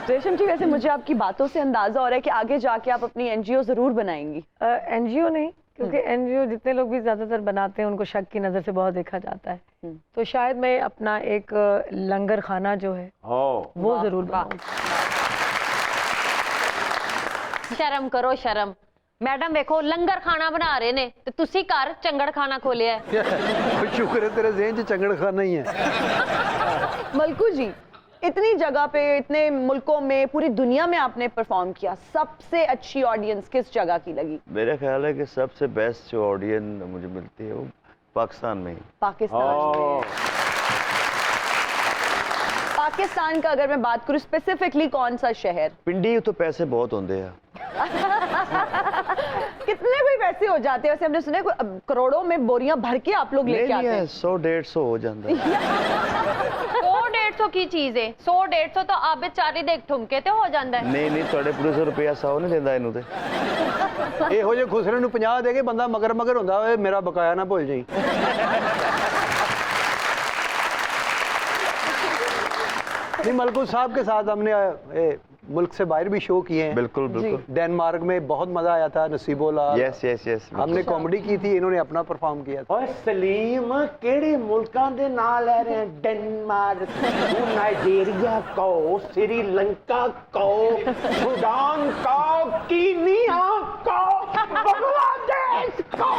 रेशम जी, वैसे मुझे आपकी बातों से अंदाजा हो रहा है कि आगे जाके आप अपनी एनजीओ जरूर बनाएंगी। एनजीओ नहीं, क्योंकि एनजीओ जितने लोग भी ज़्यादातर बनाते हैं उनको शक की नज़र से बहुत देखा जाता है। तो शायद मैं अपना एक लंगर खाना जो है वो ज़रूर बनाऊंगी। शर्म करो शर्म। मैडम देखो लंगर खाना बना रहे ने ते तुसी घर चंगड़ खाना खोलिया है। शुक्र है तेरे ज़हन च चंगड़ खाना ही है। मलकू जी, इतनी जगह पे, इतने मुल्कों में, पूरी दुनिया में आपने परफॉर्म किया, सबसे अच्छी ऑडियंस किस जगह की लगी? मेरा ख्याल है कि सबसे बेस्ट जो ऑडियंस मुझे मिलती है वो पाकिस्तान में ही। पाकिस्तान पाकिस्तान का अगर मैं बात करूं स्पेसिफिकली कौन सा शहर? पिंडी तो पैसे बहुत होते हैं। कितने भी पैसे हो जाते हैं? वैसे हमने सुना है करोड़ों में बोरियां भर के आप लोग लेके आते हैं। 100-150 हो जाता है। 100-150 की चीज है, 100-150 तो आप बेचारी देख ठुमके ते हो जाता है। नहीं थोड़े पूरे 100 रुपया 100 नहीं देता इनू ते। ਇਹੋ ਜਿਹੇ ਖੁਸਰੇ ਨੂੰ 50 ਦੇ ਕੇ ਬੰਦਾ ਮਗਰ ਹੁੰਦਾ ਹੋਏ ਮੇਰਾ ਬਕਾਇਆ ਨਾ ਭੁੱਲ ਜਾਈ। नहीं, मलकू साहब के साथ हमने मुल्क से बाहर भी शो किए हैं। बिल्कुल बिल्कुल। डेनमार्क में बहुत मजा आया था, नसीबोला। यस हमने कॉमेडी की थी, इन्होंने अपना परफॉर्म किया था। और सलीम केड़े मुल्कां दे नाम ले रहे हैं? डेनमार्क, नाइजीरिया को, श्रीलंका को, सूडान को, कीनिया को, बांग्लादेश को।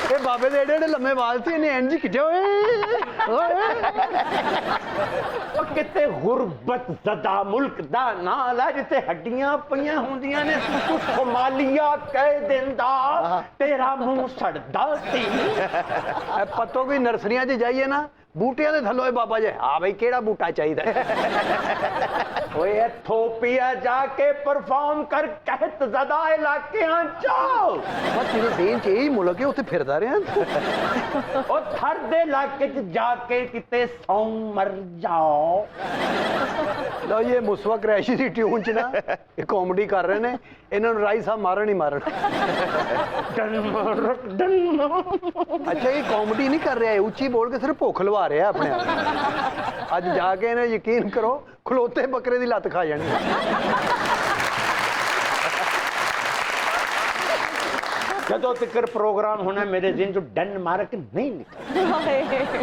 ਇਹ ਬਾਬੇ ਦੇ ਏਡੇ ਲੰਮੇ ਵਾਲ ਸੀ, ਇਹਨੇ ਇੰਜ ਖਿੱਚੇ ਓਏ ਉਹ ਕਿਤੇ ਗੁਰਬਤ ਜ਼ਦਾ ਮੁਲਕ ਦਾ ਨਾਂ ਲੈ ਜਿੱਥੇ ਹੱਡੀਆਂ ਪਈਆਂ ਹੁੰਦੀਆਂ ਨੇ, ਤੂੰ ਸੋਮਾਲੀਆ ਕਹਿ ਦਿੰਦਾ, ਤੇਰਾ ਮੂੰਹ ਸੜਦਾ ਸੀ। ਪੱਤੋਂ ਕੋਈ ਨਰਸਰੀਆਂ 'ਚ ਜਾਈਏ ਨਾ, ਬੂਟਿਆਂ ਦੇ ਥੱਲੋਂ ਬਾਬਾ ਜੀ, ਹਾਂ ਬਈ ਕਿਹੜਾ ਬੂਟਾ ਚਾਹੀਦਾ? ਓਏ ਇਥੋਪੀਆ ਜਾ ਕੇ ਪਰਫਾਰਮ ਕਰ ਕਹਿਤ ਜ਼ਦਾ ਇਲਾਕਿਆਂ 'ਚ। ਬਸ ਤੇਰੇ ਦੇਨ 'ਚ ਇਹੀ ਮੁਲਕ ਹੈ, ਉੱਥੇ ਫਿਰਦਾ ਰਿਹਾ। ਉਹ ਥਰ ਦੇ ਇਲਾਕੇ 'ਚ ਜਾ ਕੇ ਕਿਤੇ ਸੌਂ ਮਰ ਜਾਓ। ਲਓ ਇਹ ਮੁਸਵਾ ਕਰੈਸ਼ੀ ਦੀ ਟਿਊਨ 'ਚ ਨਾ ਇਹ ਕਾਮੇਡੀ ਕਰ ਰਹੇ ਨੇ, ਇਹਨਾਂ ਨੂੰ ਰਾਈ ਸਾਹਿਬ ਮਾਰਨ ਹੀ ਮਾਰਨ। ਅੱਛਾ, ਇਹ ਕਾਮੇਡੀ ਨਹੀਂ ਕਰ ਰਿਹਾ, ਇਹ ਉੱਚੀ ਬੋਲ ਕੇ ਸਿਰਫ ਭੁੱਖ ਲਵਾ ਰਿਹਾ ਆਪਣੇ ਆਪ। ਅੱਜ ਜਾ ਕੇ ਇਹਨੇ ਯਕੀਨ ਕਰੋ ਖਲੋਤੇ ਬੱਕਰੇ ਦੀ ਲੱਤ ਖਾ ਜਾਣੀ। ਜਦੋਂ ਤੱਕ ਪ੍ਰੋਗਰਾਮ ਹੋਣਾ ਮੇਰੇ ਦਿਨ ਚੋਂ डेनमार्क नहीं निकल।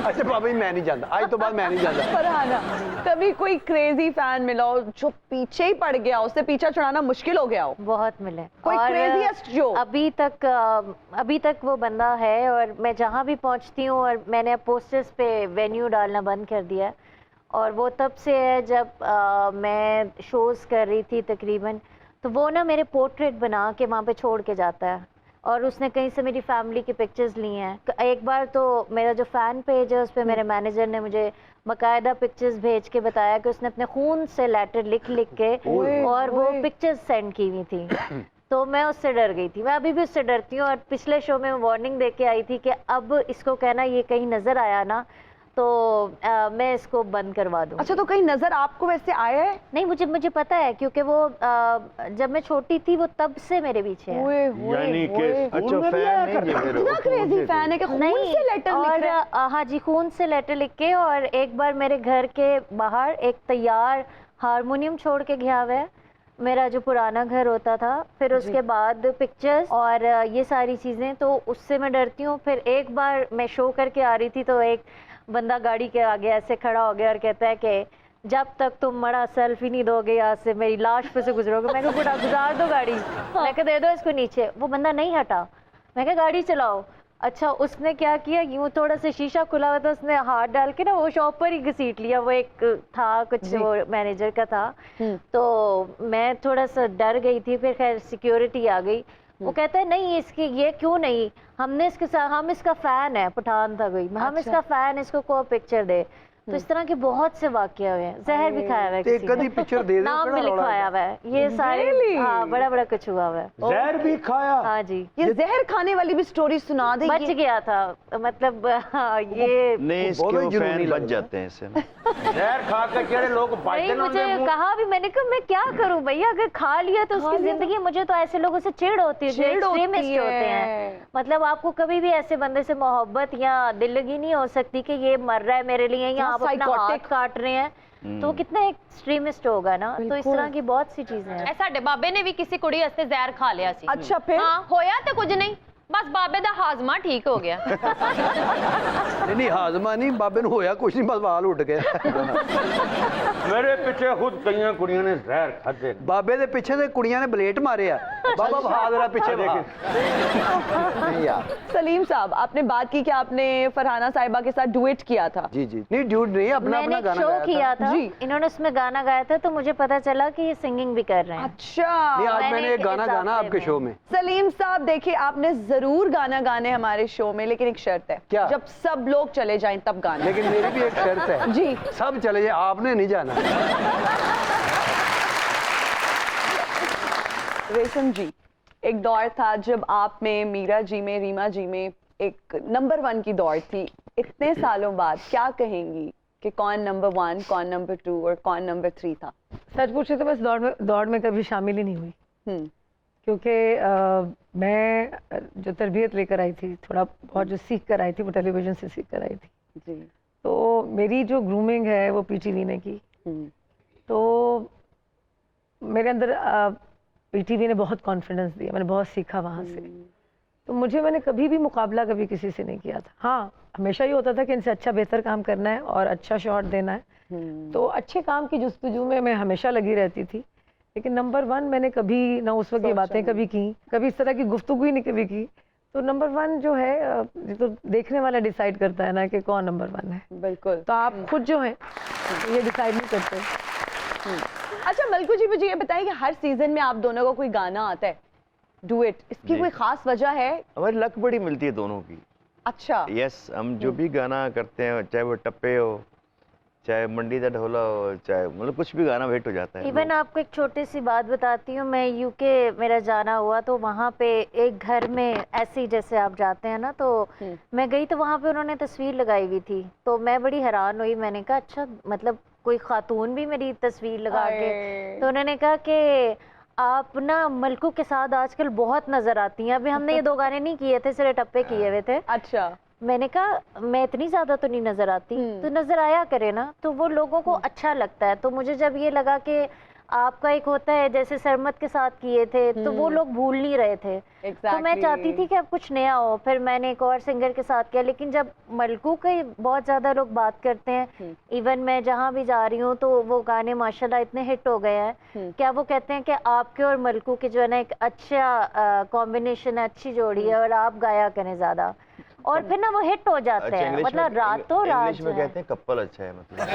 अच्छा बाबा जी, मैं नहीं जानता, आज तो बाद मैं नहीं जानता। फरहाना, कभी कोई क्रेजी फैन मिला हो जो पीछे ही पड़ गया, उससे पीछा छुड़ाना मुश्किल हो गया हो? बहुत मिले। कोई क्रेजीएस्ट जो अभी तक वो बंदा है, और मैं जहाँ भी पहुँचती हूँ, और मैंने पोस्टर्स पे वेन्यू डालना बंद कर दिया, और वो तब से है जब मैं शोज़ कर रही थी तकरीबन, तो वो ना मेरे पोर्ट्रेट बना के वहाँ पे छोड़ के जाता है, और उसने कहीं से मेरी फैमिली की पिक्चर्स ली हैं। एक बार तो मेरा जो फ़ैन पेज है उस पर मेरे मैनेजर ने मुझे बाकायदा पिक्चर्स भेज के बताया कि उसने अपने खून से लेटर लिख के और वो पिक्चर्स सेंड की हुई थी। तो मैं उससे डर गई थी, मैं अभी भी उससे डरती हूँ। और पिछले शो में वार्निंग दे के आई थी कि अब इसको कहना ये कहीं नज़र आया ना तो मैं इसको बंद करवा दूँ। अच्छा, तो कहीं नजर आपको वैसे आया है? नहीं, मुझे पता है, क्योंकि वो जब मैं छोटी थी वो तब से मेरे पीछे है। यानी कि अच्छा फैन नहीं जी फिर इतना क्रेजी फैन है कि खून नहीं, से लेटर लिख और रहा है। हाँ जी, खून से लेटर लिख के। और एक बार मेरे घर के बाहर एक तैयार हारमोनियम छोड़ के गया हुआ है, मेरा जो पुराना घर होता था। फिर उसके बाद पिक्चर्स और ये सारी चीज़ें, तो उससे मैं डरती हूँ। फिर एक बार मैं शो करके आ रही थी तो एक बंदा गाड़ी के आगे ऐसे खड़ा हो गया और कहता है कि जब तक तुम मड़ा सेल्फी नहीं दोगे यहाँ से मेरी लाश पे से गुजरोगे। मैं कहा बुढ़ा गुजार दो गाड़ी, मैं कहा दे दो इसको नीचे। वो बंदा नहीं हटा, मैं कहा गाड़ी चलाओ। अच्छा, उसने क्या किया, यूँ थोड़ा सा शीशा खुला हुआ था, उसने हाथ डाल के ना वो शॉप पर ही घसीट लिया। वो एक था कुछ वो मैनेजर का था, तो मैं थोड़ा सा डर गई थी। फिर खैर सिक्योरिटी आ गई। वो कहता है नहीं इसकी ये क्यों नहीं, हमने इसके साथ, हम इसका फैन है, पठान था कोई, हम इसका फैन, इसको को पिक्चर दे। तो इस तरह के बहुत से वाकये हुए हैं। जहर भी खाया हुआ है किसी कदी ने, पिक्चर दे दो, नाम भी केड़ा लिखवाया हुआ है, ये सारे हाँ बड़ा कुछ हुआ हुआ है। जहर भी खाया? हाँ जी, ये जहर खाने वाली भी स्टोरी सुना दे। बच गया था, मतलब हाँ, ये नहीं इसके वो फैन बच जाते हैं इससे। जहर खा के केड़े लोग नहीं, बाइटन मुझे कहा भी, मैंने कहा मैं क्या करूं भैया, अगर खा लिया तो उसकी जिंदगी। मुझे तो ऐसे लोगों से चिढ़ होती है जो एक्सट्रीमिस्ट होते हैं। मतलब आपको कभी भी ऐसे बंदे से मोहब्बत या दिललगी नहीं हो सकती कि ये मर रहा है मेरे लिए या आप अपना हाथ काट रहे हैं, तो कितना एक्सट्रीमिस्ट होगा ना। तो इस तरह की बहुत सी चीजें हैं। साडे बाबे ने भी किसी कुड़ी वास्ते जहर खा लिया सी। अच्छा, फिर हाँ, होया तो कुछ नहीं, बस बाबे दा हाजमा ठीक हो गया। नहीं हाजमा नहीं, बाबे ਨੂੰ ਹੋਇਆ ਕੁਛ ਨਹੀਂ, ਬਸ ਵਾਲ ਉੱਡ ਗਏ। मेरे पीछे खुद कई कुड़ियों ने जहर खाते। ਬਾਬੇ ਦੇ ਪਿੱਛੇ ਤੇ ਕੁੜੀਆਂ ਨੇ ਬਲੇਟ ਮਾਰਿਆ। ਬਾਬਾ ਬਹਾ जरा पीछे देखे। नहीं यार, सलीम साहब, आपने बात की कि आपने फरहाना साहिबा के साथ डुएट किया था। जी जी, नहीं ड्यूट नहीं, अपना मैंने अपना एक गाना शो गाया किया था, जी। इन्होंने उसमें गाना गाया था, तो मुझे पता चला कि ये सिंगिंग भी कर रहे हैं। अच्छा, नहीं, आज मैंने मैंने एक गाना इस गाना हफ्ते आपके में। शो में। सलीम साहब देखिए, आपने जरूर गाना गाने हमारे शो में, लेकिन एक शर्त है। क्या? जब सब लोग चले जाएं तब गाना। लेकिन मेरी भी एक शर्त है जी। सब चले जाए, आपने नहीं जाना। रेशम जी, एक दौर था जब आप में, मीरा जी में, रीमा जी में एक नंबर 1 की दौड़ थी। इतने सालों बाद क्या कहेंगी कि कौन नंबर 1, कौन नंबर 2 और कौन नंबर 3 था? सच पूछे तो बस दौड़ में कभी शामिल ही नहीं हुई, क्योंकि मैं जो तरबियत लेकर आई थी, थोड़ा बहुत जो सीख कर आई थी, वो टेलीविज़न से सीख कर आई थी। जी। तो मेरी जो ग्रूमिंग है वो पीटीवी ने की। तो मेरे अंदर पीटीवी ने बहुत कॉन्फिडेंस दिया, मैंने बहुत सीखा वहाँ से। तो मैंने कभी भी मुकाबला कभी किसी से नहीं किया था। हाँ, हमेशा ये होता था कि इनसे अच्छा बेहतर काम करना है और अच्छा शॉट देना है। तो अच्छे काम की जुस्तजू में मैं हमेशा लगी रहती थी। लेकिन नंबर 1 मैंने कभी ना उस वक्त ये बातें कभी की, कभी इस तरह की गुफ्तगू ही नहीं कभी की। तो नंबर 1 जो है, ये तो देखने वाला डिसाइड करता है ना कि कौन नंबर 1 है। बिल्कुल। तो आप खुद जो है ये डिसाइड नहीं करते। अच्छा मलकू जी, मुझे ये बताइए कि हर सीजन में आप दोनों का कोई गाना आता है डुएट, इसकी कोई खास वजह है? हमारी लक बड़ी मिलती है दोनों की। अच्छा। यस, हम जो भी गाना करते हैं, चाहे वो टप्पे हो, चाहे मंडी का ढोला हो, चाहे मतलब कुछ भी गाना हिट हो जाता है। इवन आपको एक छोटी सी बात बताती हूँ, मैं यूके मेरा जाना हुआ, तो वहाँ पे एक घर में ऐसे ही जैसे आप जाते हैं ना, तो मैं गई तो वहाँ पे उन्होंने तस्वीर लगाई हुई थी। तो मैं बड़ी हैरान हुई, मैंने कहा अच्छा, मतलब कोई खातून भी मेरी तस्वीर लगा के। तो उन्होंने कहा कि आप ना मलकू के साथ आजकल बहुत नजर आती हैं। अभी हमने ये 2 गाने नहीं किए थे, सिर्फ टप्पे किए हुए थे। अच्छा। मैंने कहा मैं इतनी ज्यादा तो नहीं नजर आती, तो नजर आया करे ना, तो वो लोगों को अच्छा लगता है। तो मुझे जब ये लगा कि आपका एक होता है जैसे सरमत के साथ किए थे, तो वो लोग भूल नहीं रहे थे। तो मैं चाहती थी कि अब कुछ नया हो। फिर मैंने एक और सिंगर के साथ किया, लेकिन जब मलकू के बहुत ज्यादा लोग बात करते हैं, इवन मैं जहाँ भी जा रही हूँ तो वो गाने माशाल्लाह इतने हिट हो गए हैं। क्या वो कहते हैं कि आपके और मलकू के जो है ना एक अच्छा कॉम्बिनेशन है, अच्छी जोड़ी है, और आप गाया करें ज्यादा, और फिर ना वो हिट हो जाते हैं। मतलब रातों रात इंग्लिश में कहते हैं कपल अच्छा है, मतलब।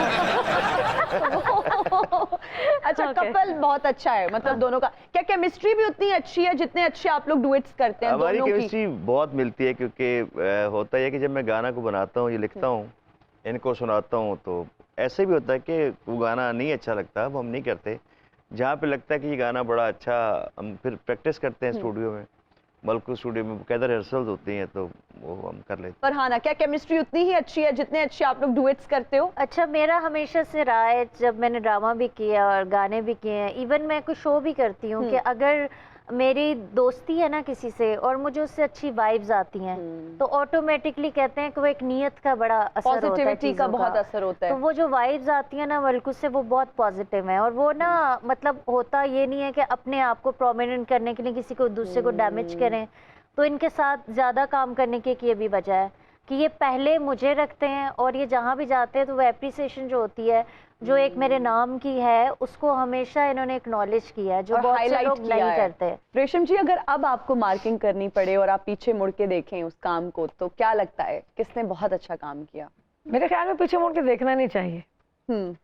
अच्छा, कपल बहुत अच्छा है, मतलब दोनों का। क्या केमिस्ट्री भी उतनी अच्छी है जितने अच्छे आप लोग डुएट्स करते हैं? हमारी दोनों की केमिस्ट्री बहुत मिलती है, क्योंकि होता है कि जब मैं गाना को बनाता हूँ, ये लिखता हूँ, इनको सुनाता हूँ, तो ऐसे भी होता है कि वो गाना नहीं अच्छा लगता, अब हम नहीं करते। जहाँ पे लगता है कि ये गाना बड़ा अच्छा, हम फिर प्रैक्टिस करते हैं स्टूडियो में, मलकू स्टूडियो में बकायदा रिहर्सल्स होती हैं, तो वो हम कर लेते फरहाना, क्या केमिस्ट्री उतनी ही अच्छी है जितने अच्छे आप लोग डुएट्स करते हो? अच्छा, मेरा हमेशा से रहा है, जब मैंने ड्रामा भी किया और गाने भी किए हैं, इवन मैं कुछ शो भी करती हूँ, कि अगर मेरी दोस्ती है ना किसी से और मुझे उससे अच्छी वाइब्स आती हैं, तो ऑटोमेटिकली कहते हैं कि वो एक नीयत का बड़ा असर होता है, पॉजिटिविटी का चीज़ों बहुत असर होता है। तो वो जो वाइब्स आती है ना मलकू से, वो बहुत पॉजिटिव है। और वो ना मतलब होता ये नहीं है कि अपने आप को प्रोमिनेंट करने के लिए किसी को दूसरे को डैमेज करें। तो इनके साथ ज़्यादा काम करने की ये भी वजह है कि ये पहले मुझे रखते हैं, और ये जहाँ भी जाते हैं तो वो एप्रिसिएशन जो होती है, जो एक मेरे नाम की है, उसको हमेशा इन्होंने एक्नॉलेज किया है, जो बहुत से लोग नहीं करते। रेशम जी, अगर अब आपको मार्किंग करनी पड़े और आप पीछे मुड़ के देखें उस काम को, तो क्या लगता है किसने बहुत अच्छा काम किया? मेरे ख्याल में पीछे मुड़ के देखना नहीं चाहिए,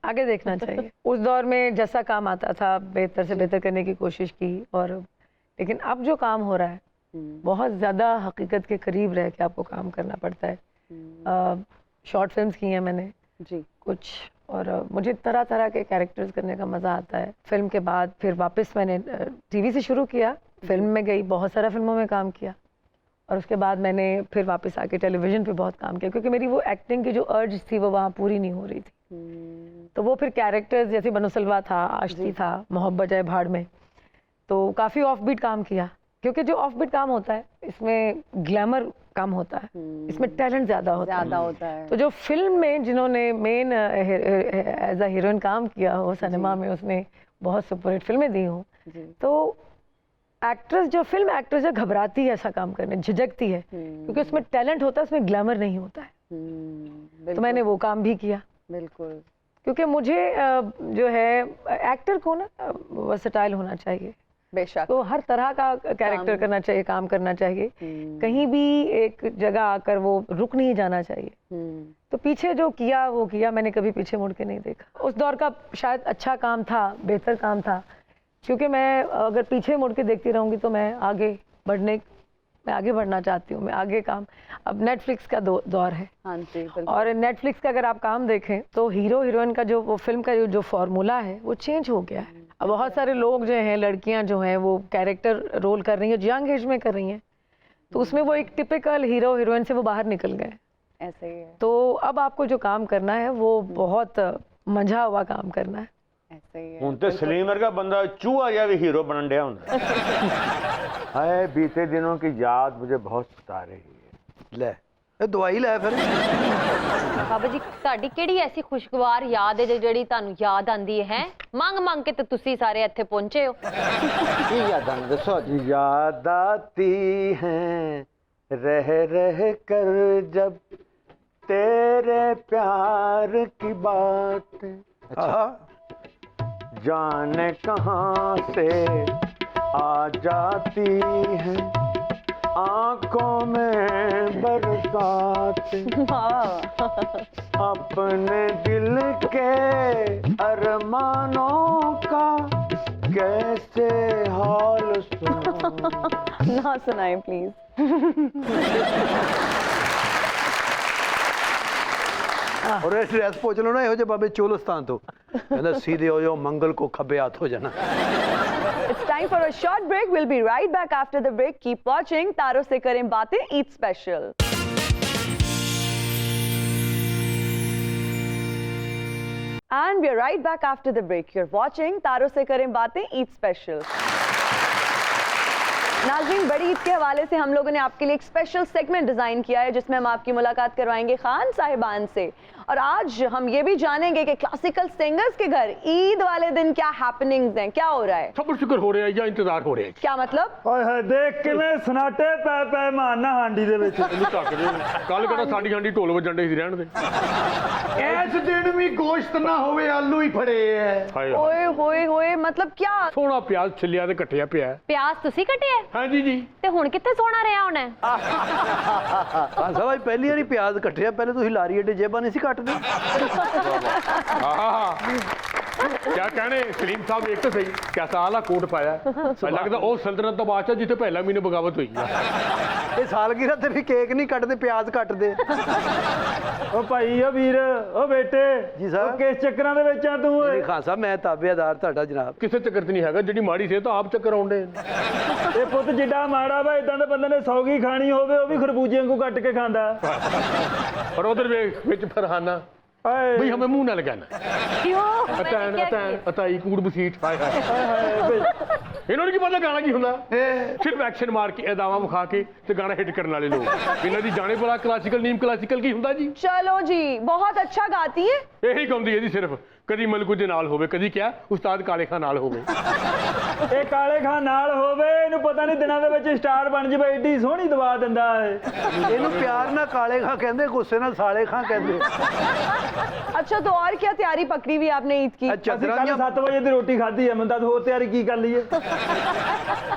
आगे देखना चाहिए। उस दौर में जैसा काम आता था बेहतर से बेहतर करने की कोशिश की, और लेकिन अब जो काम हो रहा है बहुत ज़्यादा हकीकत के करीब रह के आपको काम करना पड़ता है। शॉर्ट फिल्म्स की हैं मैंने जी कुछ, और मुझे तरह तरह के कैरेक्टर्स करने का मज़ा आता है। फिल्म के बाद फिर वापस मैंने टीवी से शुरू किया, फिल्म में गई, बहुत सारा फिल्मों में काम किया, और उसके बाद मैंने फिर वापस आके टेलीविज़न पे बहुत काम किया, क्योंकि मेरी वो एक्टिंग की जो अर्ज थी वो वहाँ पूरी नहीं हो रही थी। तो वो फिर कैरेक्टर्स जैसे बनसलवा था, आश्ती था, मोहब्बत जाए भाड़ में, तो काफ़ी ऑफ बीट काम किया, क्योंकि जो ऑफ बीट काम होता है इसमें ग्लैमर कम होता है, इसमें टैलेंट ज़्यादा होता है। तो जो फिल्म में जिन्होंने मेन एज अ हीरोइन काम किया हो सिनेमा में, उसने बहुत सुपरहिट फिल्में दी हों, तो एक्ट्रेस जो फिल्म एक्ट्रेस जो घबराती है ऐसा काम करने, झिझकती है, क्योंकि उसमें टैलेंट होता है, उसमें ग्लैमर नहीं होता है। तो मैंने वो काम भी किया, बिल्कुल, क्योंकि मुझे जो है एक्टर को ना वर्सेटाइल होना चाहिए, बेशक, तो हर तरह का कैरेक्टर करना चाहिए, काम करना चाहिए, कहीं भी एक जगह आकर वो रुक नहीं जाना चाहिए। तो पीछे जो किया वो किया, मैंने कभी पीछे मुड़ के नहीं देखा। उस दौर का शायद अच्छा काम था, बेहतर काम था, क्योंकि मैं अगर पीछे मुड़ के देखती रहूँगी तो मैं आगे बढ़ना चाहती हूँ, मैं आगे काम। अब नेटफ्लिक्स का दौर है, हाँ जी, और नेटफ्लिक्स का अगर आप काम देखें तो हीरो हीरोइन का जो वो फिल्म का जो फॉर्मूला है वो चेंज हो गया है। अब बहुत सारे लोग जो हैं, लड़कियां जो हैं, वो कैरेक्टर रोल कर रही हैं, यंग एज में कर रही हैं, तो उसमें वो एक टिपिकल हीरो हीरोइन से वो बाहर निकल गए, ऐसे ही है। तो अब आपको जो काम करना है वो बहुत मंझा हुआ काम करना है। ऐसे ही है। ਹੁਣ ਤੇ सलीम वर्गा बंदा चूहा या भी हीरो बनन डया ਹੁੰਦਾ है। बीते दिनों की याद मुझे बहुत सता रही है। ले ਇਹ ਦਵਾਈ ਲੈ ਫਿਰ। ਬਾਬਾ ਜੀ, ਤੁਹਾਡੀ ਕਿਹੜੀ ਐਸੀ ਖੁਸ਼ਗਵਾਰ ਯਾਦ ਹੈ ਜਿਹੜੀ ਤੁਹਾਨੂੰ ਯਾਦ ਆਂਦੀ ਹੈ? ਮੰਗ ਕੇ ਤੇ ਤੁਸੀਂ ਸਾਰੇ ਇੱਥੇ ਪਹੁੰਚੇ ਹੋ। ਕੀ ਯਾਦਾਂ ਨੇ ਦੱਸੋ ਜੀ। याद आती हैं रह रह कर जब तेरे प्यार की बात, जाने कहाँ से आ जाती है आंखों में बरसात, अपने दिल के अरमानों का कैसे हाल सुनाऊं। ना सुनाएं प्लीज। और एड्रेस पूछ लो ना ਇਹੋ ਜਿਹੇ ਬਾਬੇ ਚੋਲਸਤਾਨ ਤੋਂ, ਕਹਿੰਦਾ सीधे हो जाओ, मंगल को खब्बे हाथ हो जाना। It's time for a short break. We'll be right back after the break. Keep watching तारों से करें बातें Eid Special. And we're right back after the break. You're watching तारों से करें बातें Eid Special. नाज़रीन, बड़ी ईद के हवाले से हम लोगों ने आपके लिए एक स्पेशल सेगमेंट डिजाइन किया है, जिसमें हम आपकी मुलाकात करवाएंगे खान साहिबान से, और आज हम ये भी जानेंगे कि क्लासिकल सिंगर्स के घर ईद वाले दिन क्या हैपनिंग्स हैं, क्या हो रहा है, सब्र शुक्र हो रहा है या इंतजार हो रहा है। क्या मतलब? हाय हाय, देख किवें सनाटे पै पै मारना हांडी दे विच ਇਹਨੂੰ ਟੱਕ ਦੇ। ਕੱਲ ਕਿਹੜਾ ਸਾਡੀ ਹਾਂਡੀ ਢੋਲ ਵੱਜਣ ਦੇ ਸੀ ਰਹਿਣ ਦੇ। ਇਸ ਦਿਨ ਵੀ ਗੋਸ਼ਤ ਨਾ ਹੋਵੇ, ਆਲੂ ਹੀ ਫੜੇ ਐ। ਹਾਏ ओए होए होए, मतलब क्या? ਸੋਹਣਾ ਪਿਆਜ਼ ਛਿੱਲਿਆ ਤੇ ਕੱਟਿਆ ਪਿਆ। ਪਿਆਜ਼ ਤੁਸੀਂ ਕੱਟਿਆ? ਹਾਂਜੀ ਜੀ। ਤੇ ਹੁਣ ਕਿੱਥੇ ਸੋਣਾ ਰਿਹਾ ਹੁਣ? ਖਾਲਸਾ ਭਾਈ, ਪਹਿਲੀ ਵਾਰੀ ਪਿਆਜ਼ ਕੱਟਿਆ, ਪਹਿਲੇ ਤੁਸੀਂ ਲਾਰੀ ਅੱਡੇ ਜੇਬਾਂ ਨਹੀਂ ਸੀ ਕੱਟਦੇ। क्या कहने सलीम साहब एक तो सही कैसा आला कोट पाया लगता ਉਹ ਸਲਤਨਤ ਦਾ ਬਾਦਸ਼ਾਹ ਜਿੱਥੇ ਪਹਿਲਾ ਮਹੀਨੇ ਬਗਾਵਤ ਹੋਈ ਆ ਇਹ ਸਾਲਗਿਰਾ ਤੇ ਵੀ ਕੇਕ ਨਹੀਂ ਕੱਟਦੇ ਪਿਆਜ਼ ਕੱਟਦੇ ਉਹ ਭਾਈ ਉਹ ਵੀਰ ਉਹ ਬੇਟੇ ਜੀ ਸਾਹਿਬ। ਉਹ ਕਿਸ ਚੱਕਰਾਂ ਦੇ ਵਿੱਚ ਆ ਤੂੰ ਨਹੀਂ ਖਾਨ ਸਾਹਿਬ ਮੈਂ ਤਾਬੇਦਾਰ ਤੁਹਾਡਾ ਜਨਾਬ ਕਿਸੇ ਚੱਕਰ ਤੇ ਨਹੀਂ ਹੈਗਾ ਜਿਹੜੀ ਮਾੜੀ ਸੇ ਤਾਂ ਆਪ ਚੱਕਰ ਆਉਂਦੇ ਇਹ ਪੁੱਤ ਜਿੱਡਾ ਮਾੜਾ ਵਾ ਇਦਾਂ ਦੇ ਬੰਦੇ ਨੇ ਸੌਗੀ ਖਾਣੀ ਹੋਵੇ ਉਹ ਵੀ ਖਰਬੂਜੇ ਵਾਂਗੂ ਕੱਟ ਕੇ ਖਾਂਦਾ ਪਰ ਉਧਰ ਵੇਖ ਵਿੱਚ ਫਰਹਾਨਾ ਬਈ ਹਮੇ ਮੂੰਹ ਨਾ ਲਗਾਣਾ क्यों ਅਤਾਨ ਅਤਾਨ ਅਤਾਈ ਕੂੜ ਬਸੀਟ ਹਾਏ ਹਾਏ ਇਹਨਾਂ ਨੂੰ ਕੀ ਪਤਾ ਗਾਣਾ ਕੀ ਹੁੰਦਾ ਸਿਰਫ ਐਕਸ਼ਨ ਮਾਰ ਕੇ ਅਦਾਵਾਂ ਵਿਖਾ ਕੇ ਤੇ ਗਾਣਾ ਹਿੱਟ ਕਰਨ ਵਾਲੇ ਲੋਕ ਇਹਨਾਂ ਦੀ ਜਾਣੇ ਬੜਾ ਕਲਾਸੀਕਲ ਨੀਮ ਕਲਾਸੀਕਲ ਕੀ ਹੁੰਦਾ ਜੀ चलो जी बहुत अच्छा गाती है ਇਹੀ ਗਾਉਂਦੀ ਹੈ ਜੀ ਸਿਰਫ ਕਦੀ ਮਲਕੂ ਦੇ ਨਾਲ ਹੋਵੇ ਕਦੀ ਕਿਹਾ ਉਸਤਾਦ ਕਾਲੇ ਖਾਨ ਨਾਲ ਹੋਵੇ ਇਹ ਕਾਲੇ ਖਾਨ ਨਾਲ ਹੋਵੇ ਇਹਨੂੰ ਪਤਾ ਨਹੀਂ ਦਿਨਾਂ ਦੇ ਵਿੱਚ ਸਟਾਰ ਬਣ ਜਵੇ ਏਡੀ ਸੋਹਣੀ ਦਵਾ ਦਿੰਦਾ ਹੈ ਇਹਨੂੰ ਪਿਆਰ ਨਾਲ ਕਾਲੇ ਖਾਂ ਕਹਿੰਦੇ ਗੁੱਸੇ ਨਾਲ ਸਾਲੇ ਖਾਂ ਕਹਿੰਦੇ अच्छा तो और क्या तैयारी पकड़ी हुई आपने ईद की अच्छा ਅਸੀਂ ਕੱਲ 7 ਵਜੇ ਦੀ ਰੋਟੀ ਖਾਧੀ ਹੈ ਮੈਂ ਤਾਂ ਹੋਰ ਤਿਆਰੀ ਕੀ ਕਰ ਲਈਏ